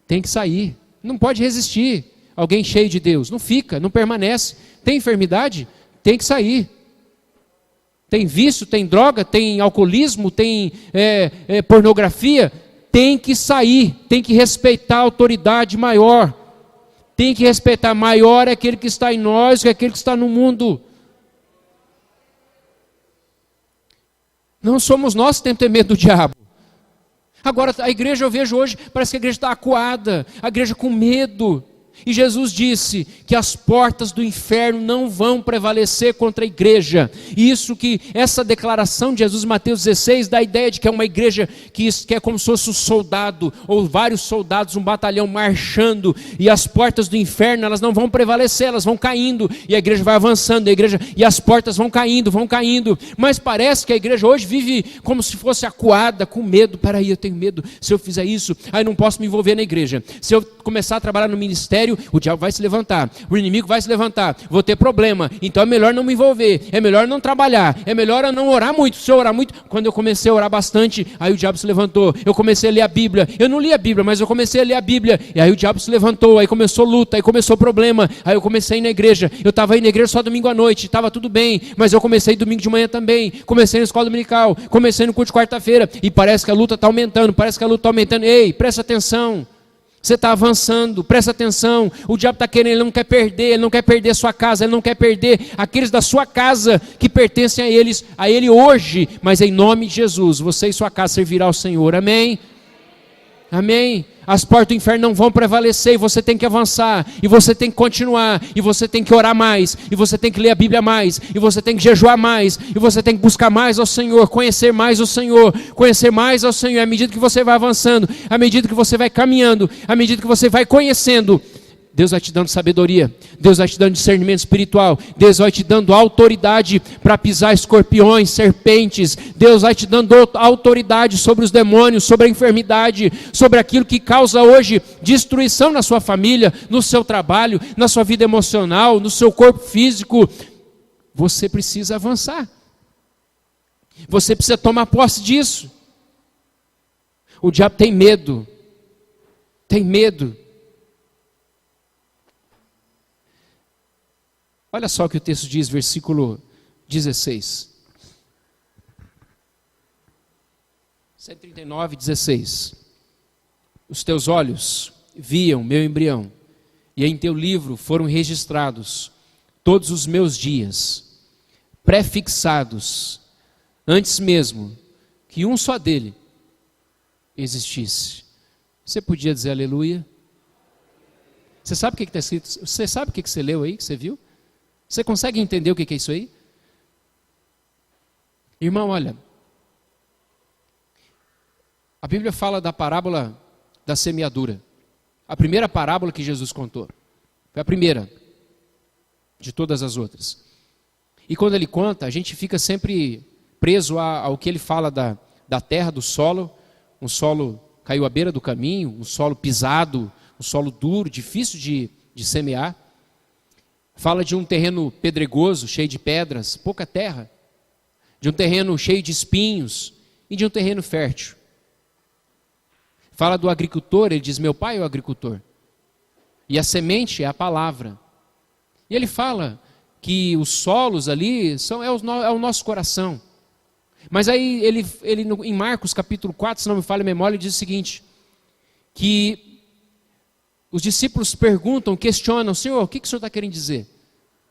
Tem que sair, não pode resistir. Alguém cheio de Deus, não fica, não permanece. Tem enfermidade? Tem que sair. Tem vício, tem droga, tem alcoolismo, tem pornografia? Tem que sair, tem que respeitar a autoridade maior. Tem que respeitar, maior é aquele que está em nós, que é aquele que está no mundo. Não somos nós que temos que ter medo do diabo. Agora, a igreja, eu vejo hoje, parece que a igreja está acuada, a igreja com medo. E Jesus disse que as portas do inferno não vão prevalecer contra a igreja. E essa declaração de Jesus, Mateus 16, dá a ideia de que é uma igreja que é como se fosse um soldado, ou vários soldados, um batalhão marchando, e as portas do inferno, elas não vão prevalecer, elas vão caindo, e a igreja vai avançando, e as portas vão caindo, mas parece que a igreja hoje vive como se fosse acuada, com medo. Peraí, eu tenho medo, se eu fizer isso, aí não posso me envolver na igreja. Se eu começar a trabalhar no ministério, o diabo vai se levantar, o inimigo vai se levantar, vou ter problema, então é melhor não me envolver, é melhor não trabalhar, é melhor eu não orar muito. Se eu orar muito, quando eu comecei a orar bastante, aí o diabo se levantou, eu comecei a ler a Bíblia, eu não li a Bíblia, mas eu comecei a ler a Bíblia, e aí o diabo se levantou, aí começou luta, aí começou problema, aí eu comecei a ir na igreja, eu estava aí na igreja só domingo à noite, estava tudo bem, mas eu comecei domingo de manhã também, comecei na escola dominical, comecei no culto de quarta-feira, e parece que a luta está aumentando, ei, presta atenção. Você está avançando, presta atenção. O diabo está querendo, ele não quer perder a sua casa, ele não quer perder aqueles da sua casa que pertencem a ele hoje, mas em nome de Jesus, você e sua casa servirá ao Senhor, amém? Amém? As portas do inferno não vão prevalecer, e você tem que avançar, e você tem que continuar, e você tem que orar mais, e você tem que ler a Bíblia mais, e você tem que jejuar mais, e você tem que buscar mais ao Senhor, conhecer mais ao Senhor, à medida que você vai avançando, à medida que você vai caminhando, à medida que você vai conhecendo, Deus vai te dando sabedoria, Deus vai te dando discernimento espiritual, Deus vai te dando autoridade para pisar escorpiões, serpentes, Deus vai te dando autoridade sobre os demônios, sobre a enfermidade, sobre aquilo que causa hoje destruição na sua família, no seu trabalho, na sua vida emocional, no seu corpo físico. Você precisa avançar, você precisa tomar posse disso. O diabo tem medo. Olha só o que o texto diz, versículo 16. 139, 16. Os teus olhos viam meu embrião, e em teu livro foram registrados todos os meus dias, prefixados, antes mesmo que um só dele existisse. Você podia dizer aleluia? Você sabe o que está escrito? Você sabe o que você leu aí, que você viu? Você consegue entender o que é isso aí? Irmão, olha, a Bíblia fala da parábola da semeadura. A primeira parábola que Jesus contou. Foi a primeira de todas as outras. E quando ele conta, a gente fica sempre preso ao que ele fala da terra, do solo. Um solo caiu à beira do caminho, um solo pisado, um solo duro, difícil de semear. Fala de um terreno pedregoso, cheio de pedras, pouca terra. De um terreno cheio de espinhos e de um terreno fértil. Fala do agricultor, ele diz, meu pai é o agricultor. E a semente é a palavra. E ele fala que os solos ali é o nosso coração. Mas aí ele em Marcos capítulo 4, se não me falha a memória, ele diz o seguinte, que os discípulos perguntam, questionam, Senhor, o que o Senhor está querendo dizer?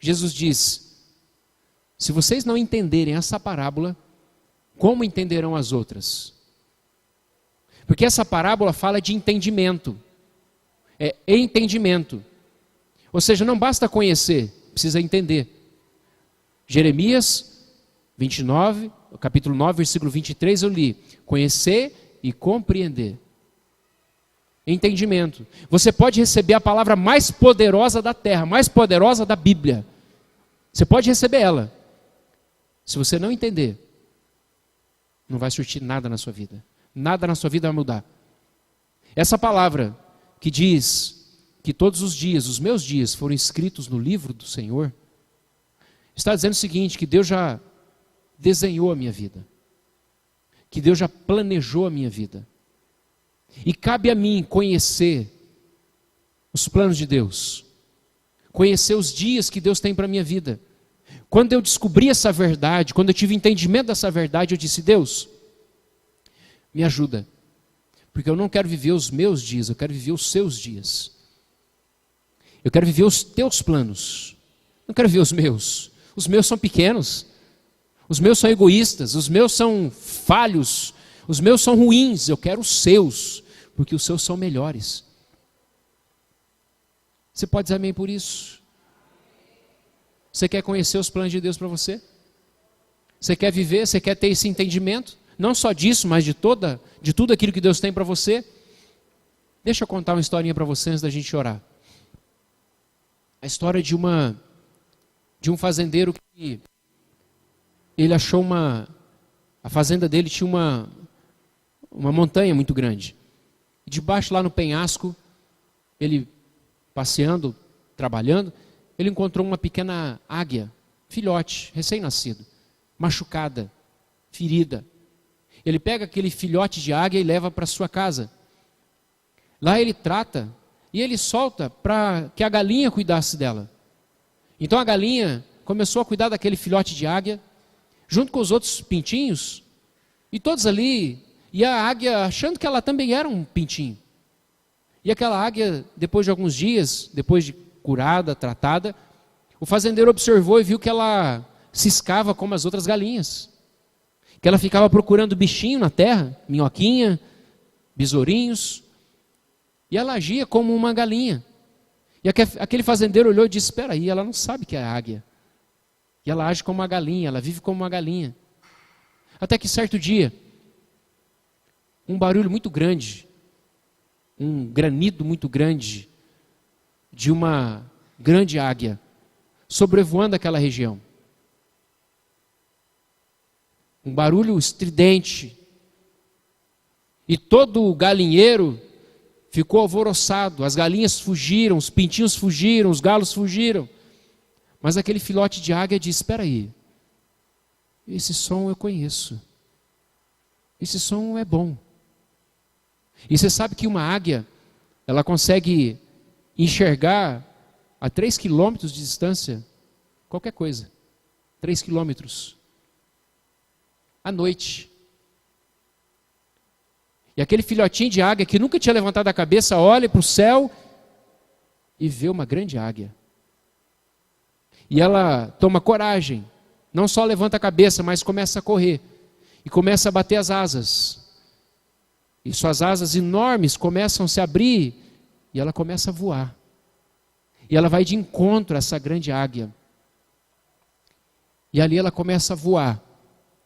Jesus diz, se vocês não entenderem essa parábola, como entenderão as outras? Porque essa parábola fala de entendimento. É entendimento. Ou seja, não basta conhecer, precisa entender. Jeremias 29, capítulo 9, versículo 23, eu li. Conhecer e compreender. Entendimento. Você pode receber a palavra mais poderosa da terra, mais poderosa da Bíblia. Você pode receber ela. Se você não entender, não vai surtir nada na sua vida. Nada na sua vida vai mudar. Essa palavra que diz que todos os dias, os meus dias, foram escritos no livro do Senhor, está dizendo o seguinte, que Deus já desenhou a minha vida. Que Deus já planejou a minha vida. E cabe a mim conhecer os planos de Deus. Conhecer os dias que Deus tem para a minha vida. Quando eu descobri essa verdade, quando eu tive entendimento dessa verdade, eu disse, Deus, me ajuda. Porque eu não quero viver os meus dias, eu quero viver os seus dias. Eu quero viver os teus planos. Não quero viver os meus. Os meus são pequenos. Os meus são egoístas. Os meus são falhos. Os meus são ruins. Eu quero os seus. Porque os seus são melhores. Você pode dizer amém por isso? Você quer conhecer os planos de Deus para você? Você quer viver? Você quer ter esse entendimento? Não só disso, mas de tudo aquilo que Deus tem para você? Deixa eu contar uma historinha para você antes da gente orar. A história de um fazendeiro que ele achou a fazenda dele tinha uma montanha muito grande. E debaixo lá no penhasco, ele passeando, trabalhando, ele encontrou uma pequena águia, filhote, recém-nascido, machucada, ferida. Ele pega aquele filhote de águia e leva para sua casa. Lá ele trata e ele solta para que a galinha cuidasse dela. Então a galinha começou a cuidar daquele filhote de águia, junto com os outros pintinhos, e todos ali, e a águia achando que ela também era um pintinho. E aquela águia, depois de alguns dias, depois de curada, tratada, o fazendeiro observou e viu que ela ciscava como as outras galinhas. Que ela ficava procurando bichinho na terra, minhoquinha, besourinhos, e ela agia como uma galinha. E aquele fazendeiro olhou e disse, espera aí, ela não sabe que é águia. E ela age como uma galinha, ela vive como uma galinha. Até que certo dia, um barulho muito grande, um granido muito grande, de uma grande águia, sobrevoando aquela região. Um barulho estridente. E todo o galinheiro ficou alvoroçado. As galinhas fugiram, os pintinhos fugiram, os galos fugiram. Mas aquele filhote de águia disse, espera aí, esse som eu conheço. Esse som é bom. E você sabe que uma águia, ela consegue enxergar a 3 quilômetros de distância qualquer coisa. 3 quilômetros. À noite. E aquele filhotinho de águia que nunca tinha levantado a cabeça, olha para o céu e vê uma grande águia. E ela toma coragem. Não só levanta a cabeça, mas começa a correr. E começa a bater as asas. E suas asas enormes começam a se abrir e ela começa a voar. E ela vai de encontro a essa grande águia. E ali ela começa a voar.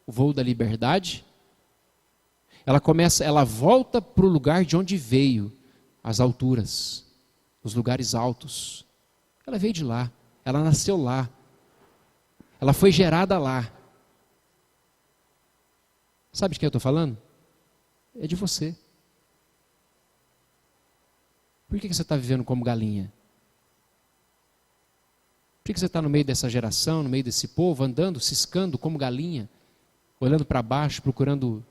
O voo da liberdade. Ela volta para o lugar de onde veio, as alturas, os lugares altos. Ela veio de lá, ela nasceu lá, ela foi gerada lá. Sabe de quem eu estou falando? É de você. Por que você está vivendo como galinha? Por que você está no meio dessa geração, no meio desse povo, andando, ciscando como galinha, olhando para baixo, procurando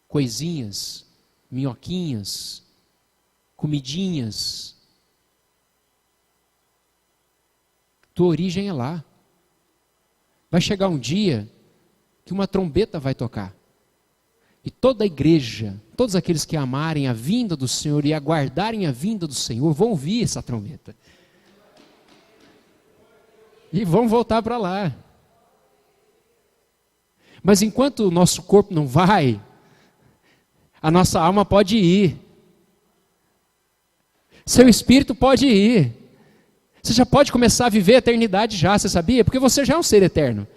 coisinhas, minhoquinhas, comidinhas? Tua origem é lá. Vai chegar um dia que uma trombeta vai tocar. E toda a igreja, todos aqueles que amarem a vinda do Senhor e aguardarem a vinda do Senhor, vão ouvir essa trombeta. E vão voltar para lá. Mas enquanto o nosso corpo não vai, a nossa alma pode ir. Seu espírito pode ir. Você já pode começar a viver a eternidade já, você sabia? Porque você já é um ser eterno.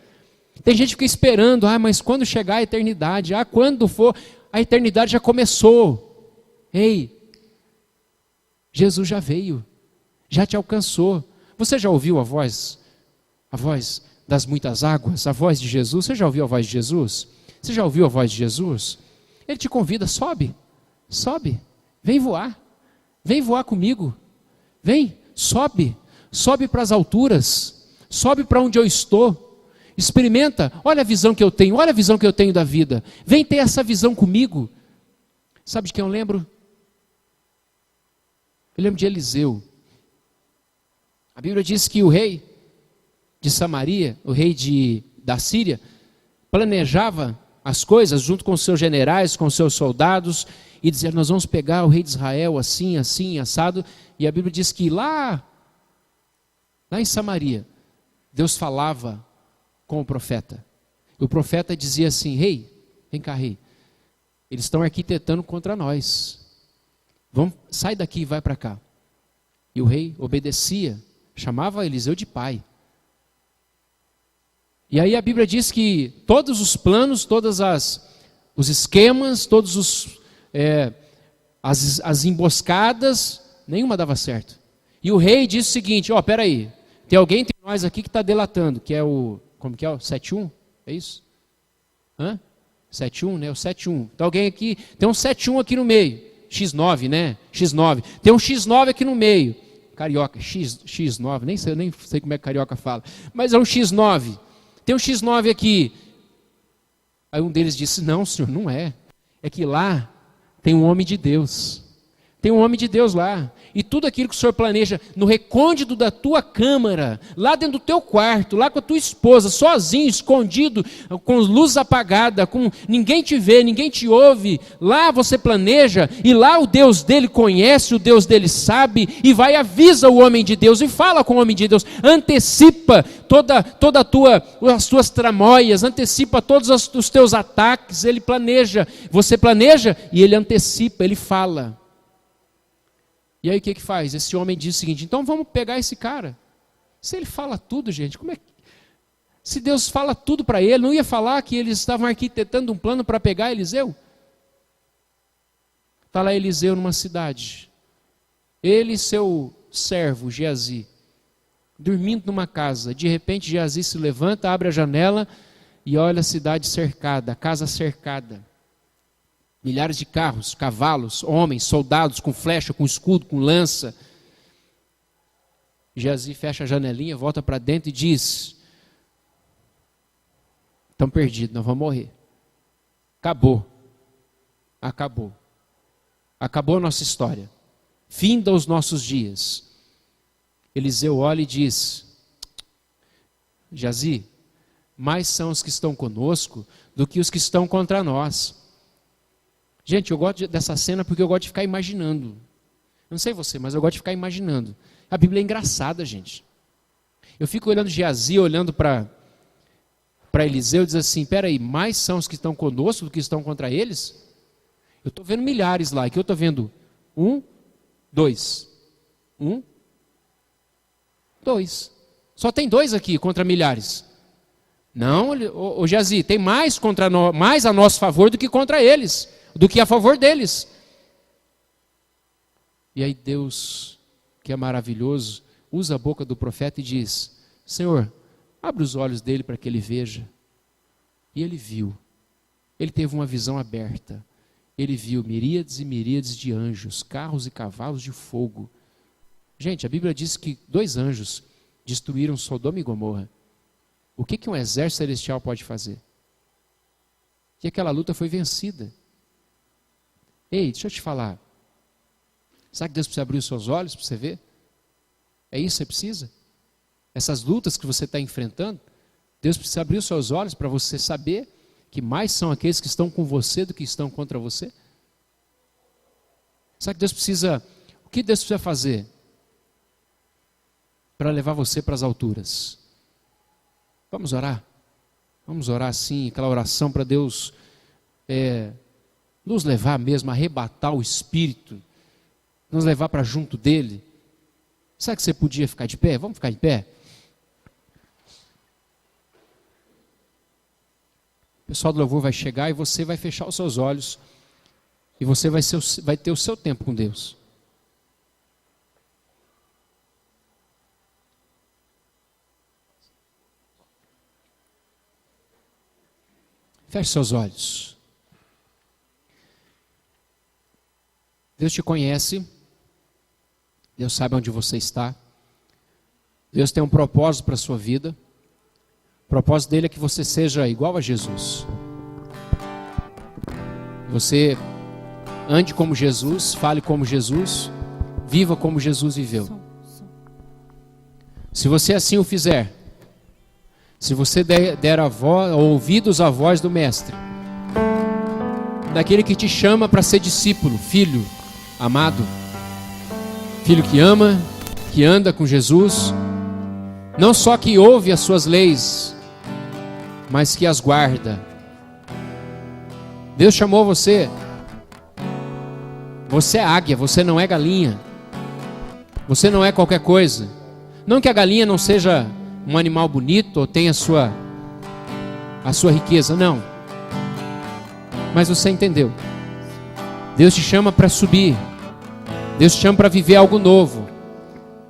Tem gente que fica esperando, mas quando chegar a eternidade, quando for, a eternidade já começou. Ei, Jesus já veio, já te alcançou. Você já ouviu a voz das muitas águas, a voz de Jesus? Você já ouviu a voz de Jesus? Você já ouviu a voz de Jesus? Ele te convida, sobe, vem voar comigo, vem, sobe para as alturas, sobe para onde eu estou. Experimenta, olha a visão que eu tenho, olha a visão que eu tenho da vida. Vem ter essa visão comigo. Sabe de quem eu lembro? Eu lembro de Eliseu. A Bíblia diz que o rei de Samaria, o rei da Síria, planejava as coisas junto com os seus generais, com os seus soldados, e dizia, nós vamos pegar o rei de Israel assim, assim, assado. E a Bíblia diz que lá em Samaria, Deus falava com o profeta. O profeta dizia assim, vem cá, rei. Eles estão arquitetando contra nós. Sai daqui e vai para cá. E o rei obedecia, chamava Eliseu de pai. E aí a Bíblia diz que todos os planos, os esquemas, as emboscadas, nenhuma dava certo. E o rei disse o seguinte, peraí, tem alguém entre nós aqui que está delatando, que é como que é o 71? É isso? 71, né? O 71. Tem alguém aqui, tem um 71 aqui no meio. X9, né? X9. Tem um X9 aqui no meio. Carioca, X9, nem sei como é que carioca fala. Mas é um X9. Tem um X9 aqui. Aí um deles disse, não, senhor, não é. É que lá tem um homem de Deus. Tem um homem de Deus lá. E tudo aquilo que o Senhor planeja no recôndito da tua câmara, lá dentro do teu quarto, lá com a tua esposa, sozinho, escondido, com luz apagada, com ninguém te vê, ninguém te ouve, lá você planeja, e lá o Deus dele conhece, o Deus dele sabe, e vai e avisa o homem de Deus, e fala com o homem de Deus, antecipa as tuas tramóias, antecipa todos os teus ataques, ele planeja, você planeja, e ele antecipa, ele fala. E aí o que faz? Esse homem diz o seguinte, então vamos pegar esse cara. Se ele fala tudo, gente, se Deus fala tudo para ele, não ia falar que eles estavam arquitetando um plano para pegar Eliseu? Está lá Eliseu numa cidade. Ele e seu servo, Geazi, dormindo numa casa. De repente Geazi se levanta, abre a janela e olha a cidade cercada, a casa cercada. Milhares de carros, cavalos, homens, soldados com flecha, com escudo, com lança. Geazi fecha a janelinha, volta para dentro e diz, estamos perdidos, nós vamos morrer. Acabou a nossa história, finda os nossos dias. Eliseu olha e diz, Geazi, mais são os que estão conosco do que os que estão contra nós. Gente, eu gosto dessa cena porque eu gosto de ficar imaginando. Eu não sei você, mas eu gosto de ficar imaginando. A Bíblia é engraçada, gente. Eu fico olhando Geazi, olhando para Eliseu e diz assim, peraí, mais são os que estão conosco do que estão contra eles? Eu estou vendo milhares lá, aqui eu estou vendo 1, 2. 1, 2. Só tem 2 aqui contra milhares. Não, ô Geazi, tem mais mais a nosso favor do que contra eles, do que a favor deles. E aí Deus, que é maravilhoso, usa a boca do profeta e diz: Senhor, abre os olhos dele para que ele veja. E ele viu. Ele teve uma visão aberta. Ele viu miríades e miríades de anjos, carros e cavalos de fogo. Gente, a Bíblia diz que 2 anjos destruíram Sodoma e Gomorra. O que um exército celestial pode fazer? E aquela luta foi vencida. Ei, deixa eu te falar. Sabe que Deus precisa abrir os seus olhos para você ver? É isso que você precisa? Essas lutas que você está enfrentando, Deus precisa abrir os seus olhos para você saber que mais são aqueles que estão com você do que estão contra você. Sabe que Deus precisa... O que Deus precisa fazer para levar você para as alturas? Vamos orar? Vamos orar sim, aquela oração para Deus nos levar mesmo, arrebatar o Espírito, nos levar para junto dEle. Sabe que você podia ficar de pé? Vamos ficar de pé? O pessoal do louvor vai chegar e você vai fechar os seus olhos e você vai ter o seu tempo com Deus. Feche seus olhos. Deus te conhece. Deus sabe onde você está. Deus tem um propósito para a sua vida. O propósito dele é que você seja igual a Jesus. Você ande como Jesus, fale como Jesus, viva como Jesus viveu. Se você assim o fizer, se você der ouvidos à voz do Mestre, daquele que te chama para ser discípulo, filho amado, filho que ama, que anda com Jesus, não só que ouve as suas leis, mas que as guarda. Deus chamou você. Você é águia, você não é galinha. Você não é qualquer coisa. Não que a galinha não seja um animal bonito ou tenha a sua riqueza, não. Mas você entendeu. Deus te chama para subir. Deus te chama para viver algo novo.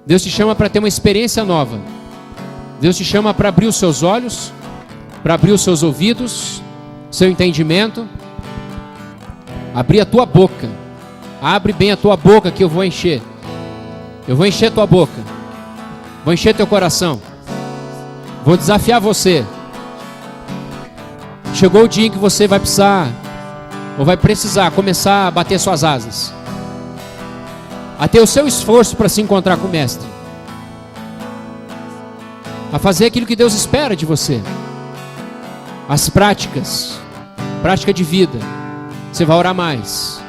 Deus te chama para ter uma experiência nova. Deus te chama para abrir os seus olhos, para abrir os seus ouvidos, seu entendimento, abrir a tua boca. Abre bem a tua boca que eu vou encher. Eu vou encher tua boca. Vou encher teu coração. Vou desafiar você. Chegou o dia em que você vai precisar, ou vai precisar começar a bater suas asas, a ter o seu esforço para se encontrar com o Mestre, a fazer aquilo que Deus espera de você. As práticas, prática de vida. Você vai orar mais,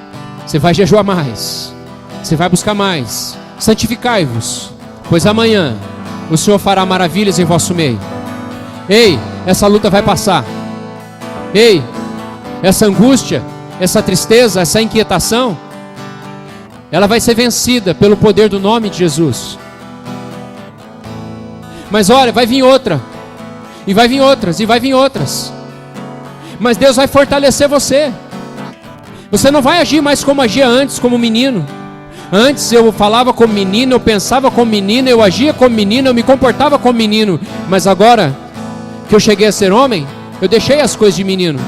você vai jejuar mais, você vai buscar mais. Santificai-vos, pois amanhã o Senhor fará maravilhas em vosso meio. Ei, essa luta vai passar. Ei, essa angústia, essa tristeza, essa inquietação, ela vai ser vencida pelo poder do nome de Jesus. Mas olha, vai vir outra, e vai vir outras, e vai vir outras. Mas Deus vai fortalecer você. Você não vai agir mais como agia antes, como menino. Antes eu falava como menino, eu pensava como menino, eu agia como menino, eu me comportava como menino. Mas agora que eu cheguei a ser homem, eu deixei as coisas de menino.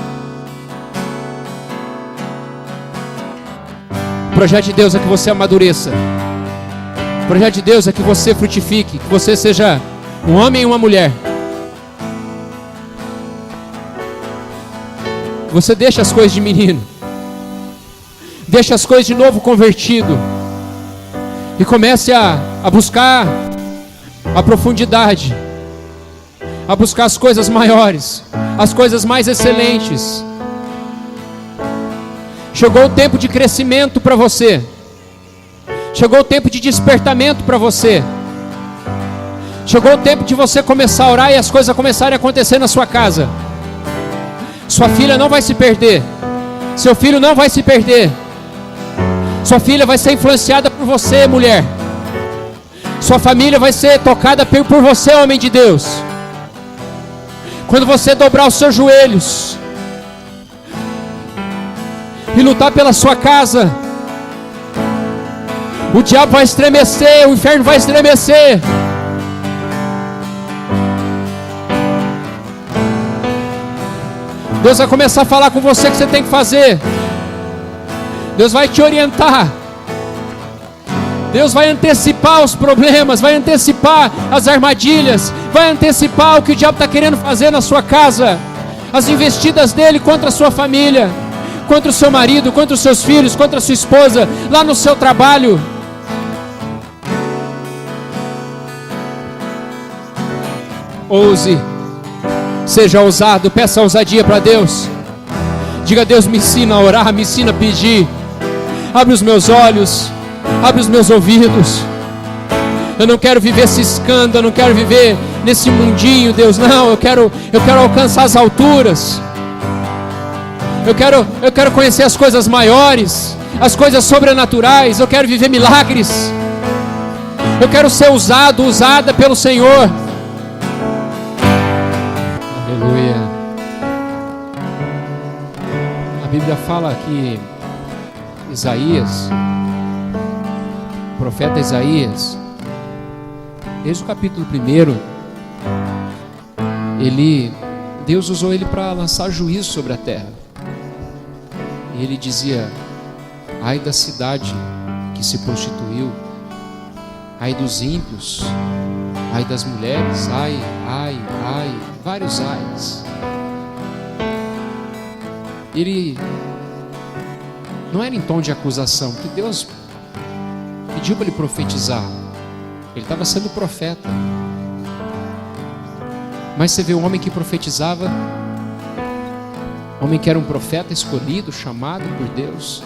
O projeto de Deus é que você amadureça. O projeto de Deus é que você frutifique, que você seja um homem e uma mulher. Você deixa as coisas de menino. Deixa as coisas de novo convertido. E comece a buscar a profundidade. A buscar as coisas maiores. As coisas mais excelentes. Chegou o tempo de crescimento para você. Chegou o tempo de despertamento para você. Chegou o tempo de você começar a orar e as coisas começarem a acontecer na sua casa. Sua filha não vai se perder. Seu filho não vai se perder. Sua filha vai ser influenciada por você, mulher. Sua família vai ser tocada por você, homem de Deus. Quando você dobrar os seus joelhos e lutar pela sua casa, o diabo vai estremecer, o inferno vai estremecer. Deus vai começar a falar com você o que você tem que fazer. Deus vai te orientar. Deus vai antecipar os problemas, vai antecipar as armadilhas, vai antecipar o que o diabo está querendo fazer na sua casa, as investidas dele contra a sua família, contra o seu marido, contra os seus filhos, contra a sua esposa, lá no seu trabalho. Ouse, seja ousado, peça ousadia para Deus. Diga: Deus, me ensina a orar, me ensina a pedir. Abre os meus olhos, abre os meus ouvidos. Eu não quero viver esse escândalo, eu não quero viver nesse mundinho, Deus, não. Eu quero alcançar as alturas. Eu quero conhecer as coisas maiores, as coisas sobrenaturais. Eu quero viver milagres. Eu quero ser usada pelo Senhor. Aleluia. A Bíblia fala que Isaías, o profeta Isaías, desde o capítulo 1, Deus usou ele para lançar juízo sobre a terra. E ele dizia: ai da cidade que se prostituiu, ai dos ímpios, ai das mulheres, ai, vários ais. Ele não era em tom de acusação, porque Deus pediu para ele profetizar. Ele estava sendo profeta. Mas você vê um homem que profetizava, homem que era um profeta escolhido, chamado por Deus,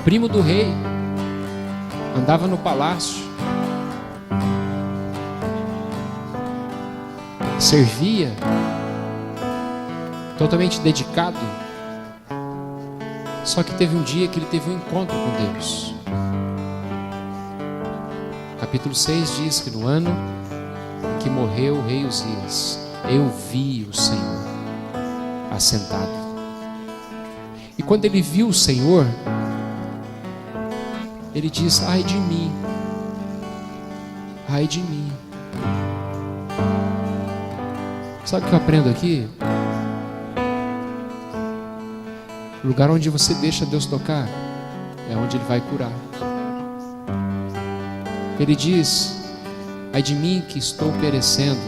primo do rei, andava no palácio, servia, totalmente dedicado. Só que teve um dia que ele teve um encontro com Deus. Capítulo 6 diz que no ano em que morreu o rei Uzias, eu vi o Senhor assentado. E quando ele viu o Senhor, ele diz: ai de mim, ai de mim. Sabe o que eu aprendo aqui? O lugar onde você deixa Deus tocar é onde Ele vai curar. Ele diz: ai de mim que estou perecendo,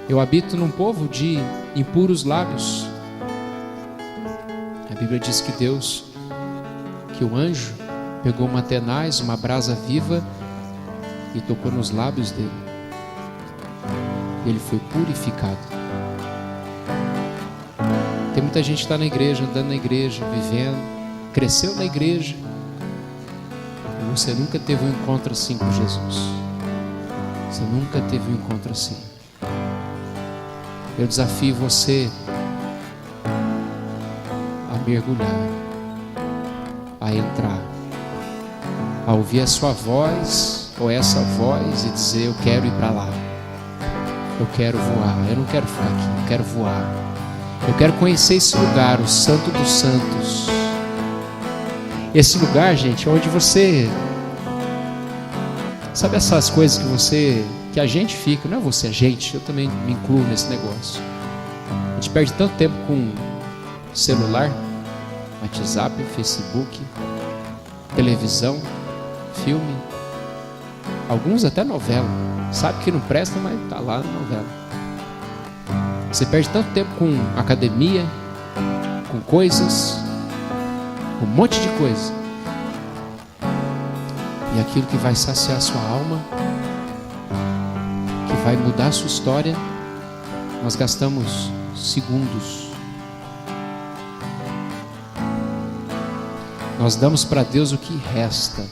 eu habito num povo de impuros lábios. A Bíblia diz que que o anjo pegou uma tenaz, uma brasa viva, e tocou nos lábios dele. Ele foi purificado. Tem muita gente que está na igreja, andando na igreja, vivendo, cresceu na igreja, e você nunca teve um encontro assim com Jesus. Você nunca teve um encontro assim. Eu desafio você a mergulhar, a entrar, a ouvir a sua voz, ou essa voz, e dizer: eu quero ir para lá, eu quero voar, eu não quero ficar aqui, eu quero voar. Eu quero conhecer esse lugar, o Santo dos Santos. Esse lugar, gente, é onde você... Sabe essas coisas que a gente fica, não é você, a gente, eu também me incluo nesse negócio. A gente perde tanto tempo com celular, WhatsApp, Facebook, televisão, filme, alguns até novela. Sabe que não presta, mas tá lá na novela. Você perde tanto tempo com academia, com coisas, com um monte de coisa. E aquilo que vai saciar a sua alma, que vai mudar a sua história, nós gastamos segundos. Nós damos para Deus o que resta.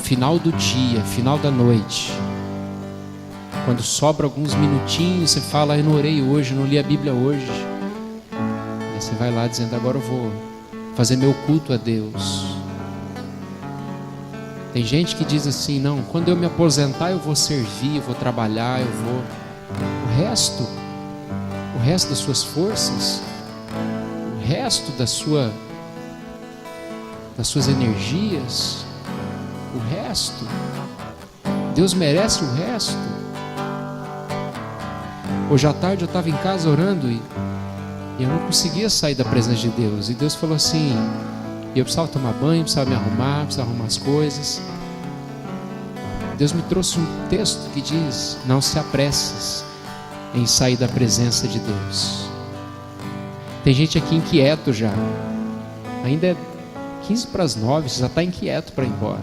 Final do dia, final da noite, quando sobra alguns minutinhos, você fala: eu não orei hoje, não li a Bíblia hoje. Aí você vai lá dizendo: agora eu vou fazer meu culto a Deus. Tem gente que diz assim: não, quando eu me aposentar eu vou servir, eu vou trabalhar, eu vou... O resto das suas forças, o resto das suas energias, o resto, Deus merece o resto. Hoje à tarde eu estava em casa orando e eu não conseguia sair da presença de Deus. E Deus falou assim, eu precisava tomar banho, precisava me arrumar, precisava arrumar as coisas. Deus me trouxe um texto que diz: não se apresses em sair da presença de Deus. Tem gente aqui inquieto já. Ainda é 8:45, você já está inquieto para ir embora.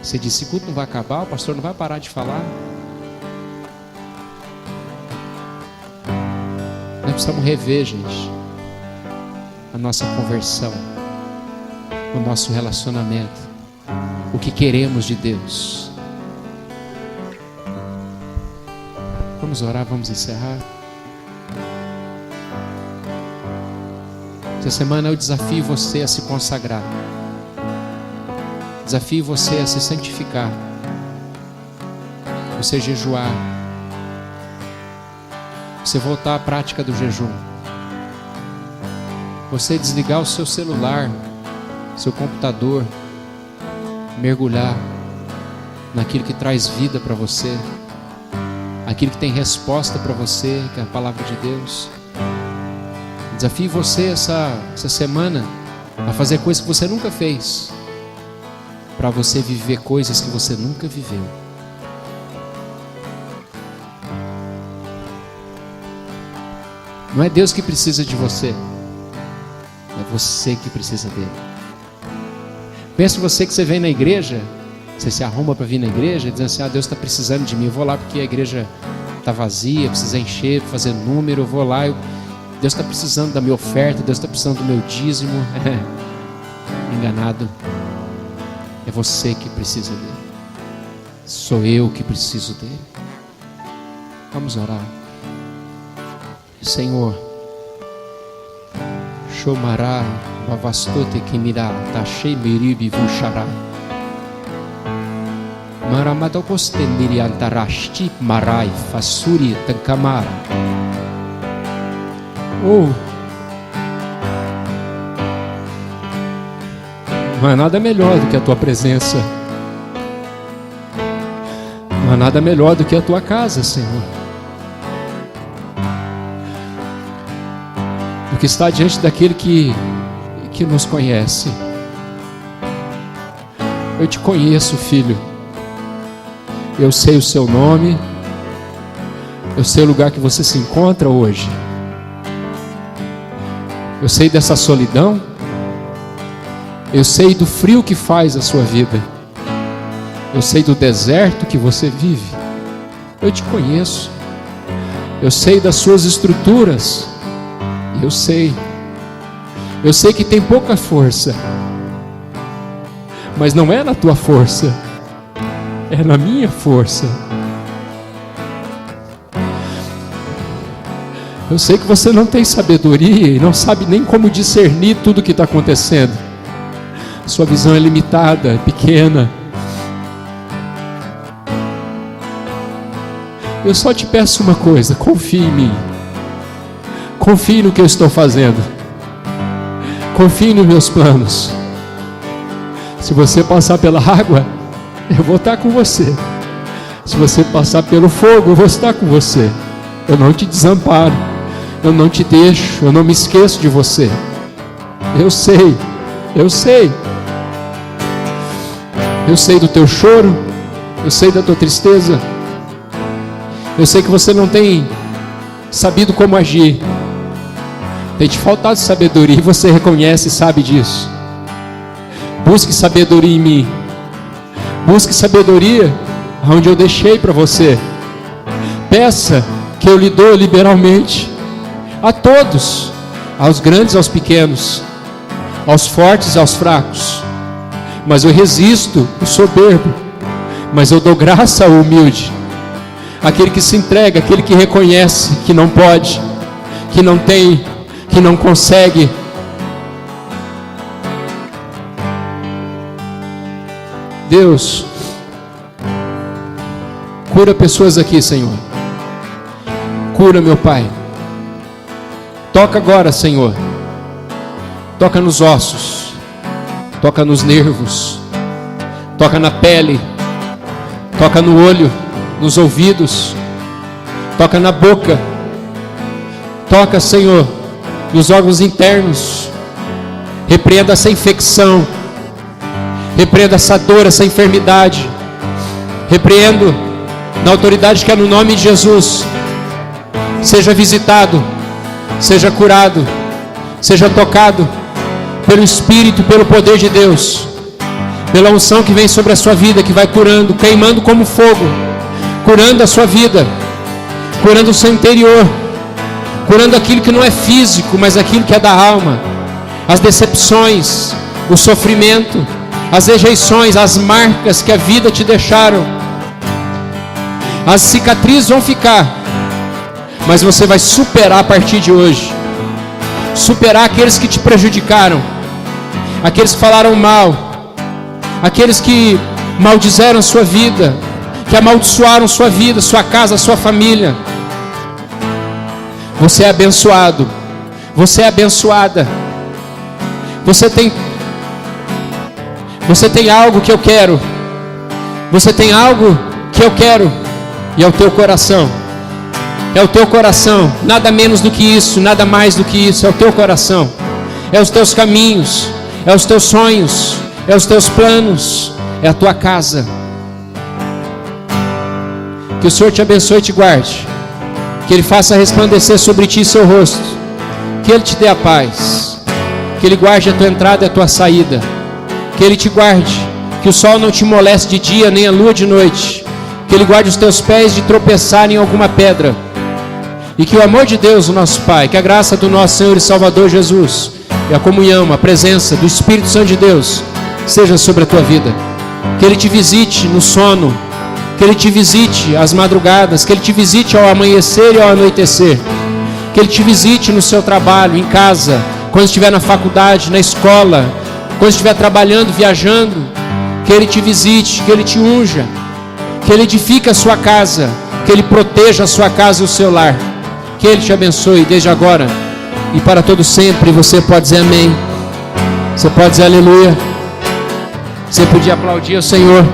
Você disse: esse culto não vai acabar, o pastor não vai parar de falar. Nós precisamos rever, gente, a nossa conversão, o nosso relacionamento, o que queremos de Deus. Vamos orar, vamos encerrar. Essa semana eu desafio você a se consagrar, desafio você a se santificar, você jejuar, você voltar à prática do jejum, você desligar o seu celular, seu computador, mergulhar naquilo que traz vida para você, aquilo que tem resposta para você, que é a palavra de Deus. Desafio você essa semana a fazer coisas que você nunca fez, para você viver coisas que você nunca viveu. Não é Deus que precisa de você, é você que precisa dele. Pensa você que você vem na igreja, você se arruma para vir na igreja, dizendo assim: Deus está precisando de mim, eu vou lá porque a igreja está vazia, precisa encher, fazer número, eu vou lá, Deus está precisando da minha oferta, Deus está precisando do meu dízimo. Enganado. É você que precisa dele, sou eu que preciso dele. Vamos orar. Senhor, Shomará, Bavastote Kimirá, Tachei Meribi Vuxará, Maramadokostendiri Antarashti Marai, Fassuri Tankamara. Não há nada melhor do que a tua presença, não há nada melhor do que a tua casa, Senhor, do que estar diante daquele que nos conhece. Eu te conheço, filho, eu sei o seu nome, eu sei o lugar que você se encontra hoje, eu sei dessa solidão, eu sei do frio que faz a sua vida, eu sei do deserto que você vive. Eu te conheço, eu sei das suas estruturas, eu sei que tem pouca força, mas não é na tua força, é na minha força. Eu sei que você não tem sabedoria e não sabe nem como discernir tudo o que está acontecendo. Sua visão é limitada, é pequena. Eu só te peço uma coisa: confie em mim, confie no que eu estou fazendo, confie nos meus planos. Se você passar pela água, eu vou estar com você. Se você passar pelo fogo, eu vou estar com você. Eu não te desamparo, eu não te deixo, eu não me esqueço de você. Eu sei do teu choro, eu sei da tua tristeza, eu sei que você não tem sabido como agir, tem te faltado sabedoria, e você reconhece e sabe disso. Busque sabedoria em mim, busque sabedoria onde eu deixei para você. Peça que eu lhe dou liberalmente, a todos, aos grandes, aos pequenos, aos fortes, aos fracos. Mas eu resisto o soberbo, mas eu dou graça ao humilde, aquele que se entrega, aquele que reconhece que não pode, que não tem, que não consegue. Deus. Cura pessoas aqui, Senhor. Cura, meu Pai. Toca agora, Senhor. Toca nos ossos. Toca nos nervos. Toca na pele. Toca no olho, nos ouvidos. Toca na boca. Toca, Senhor, nos órgãos internos. Repreenda essa infecção. Repreenda essa dor, essa enfermidade. Repreendo na autoridade que é no nome de Jesus. Seja visitado, seja curado, seja tocado pelo Espírito, pelo poder de Deus, pela unção que vem sobre a sua vida, que vai curando, queimando como fogo, curando a sua vida, curando o seu interior, curando aquilo que não é físico, mas aquilo que é da alma, as decepções, o sofrimento, as rejeições, as marcas que a vida te deixaram. As cicatrizes vão ficar, mas você vai superar a partir de hoje. Superar aqueles que te prejudicaram, aqueles que falaram mal, aqueles que maldizeram a sua vida, que amaldiçoaram sua vida, sua casa, sua família. Você é abençoado, você é abençoada. Você tem algo que eu quero. Você tem algo que eu quero. E é o teu coração. É o teu coração. Nada menos do que isso, nada mais do que isso. É o teu coração. É os teus caminhos. É os teus sonhos. É os teus planos. É a tua casa. Que o Senhor te abençoe e te guarde. Que Ele faça resplandecer sobre ti seu rosto. Que Ele te dê a paz. Que Ele guarde a tua entrada e a tua saída. Que Ele te guarde. Que o sol não te moleste de dia, nem a lua de noite. Que Ele guarde os teus pés de tropeçar em alguma pedra. E que o amor de Deus, o nosso Pai, que a graça do nosso Senhor e Salvador Jesus, e a comunhão, a presença do Espírito Santo de Deus, seja sobre a tua vida. Que Ele te visite no sono. Que Ele te visite às madrugadas. Que Ele te visite ao amanhecer e ao anoitecer. Que Ele te visite no seu trabalho, em casa, quando estiver na faculdade, na escola, quando estiver trabalhando, viajando. Que Ele te visite, que Ele te unja, que Ele edifique a sua casa, que Ele proteja a sua casa e o seu lar. Que Ele te abençoe desde agora e para todo sempre. Você pode dizer amém. Você pode dizer aleluia. Você podia aplaudir o Senhor.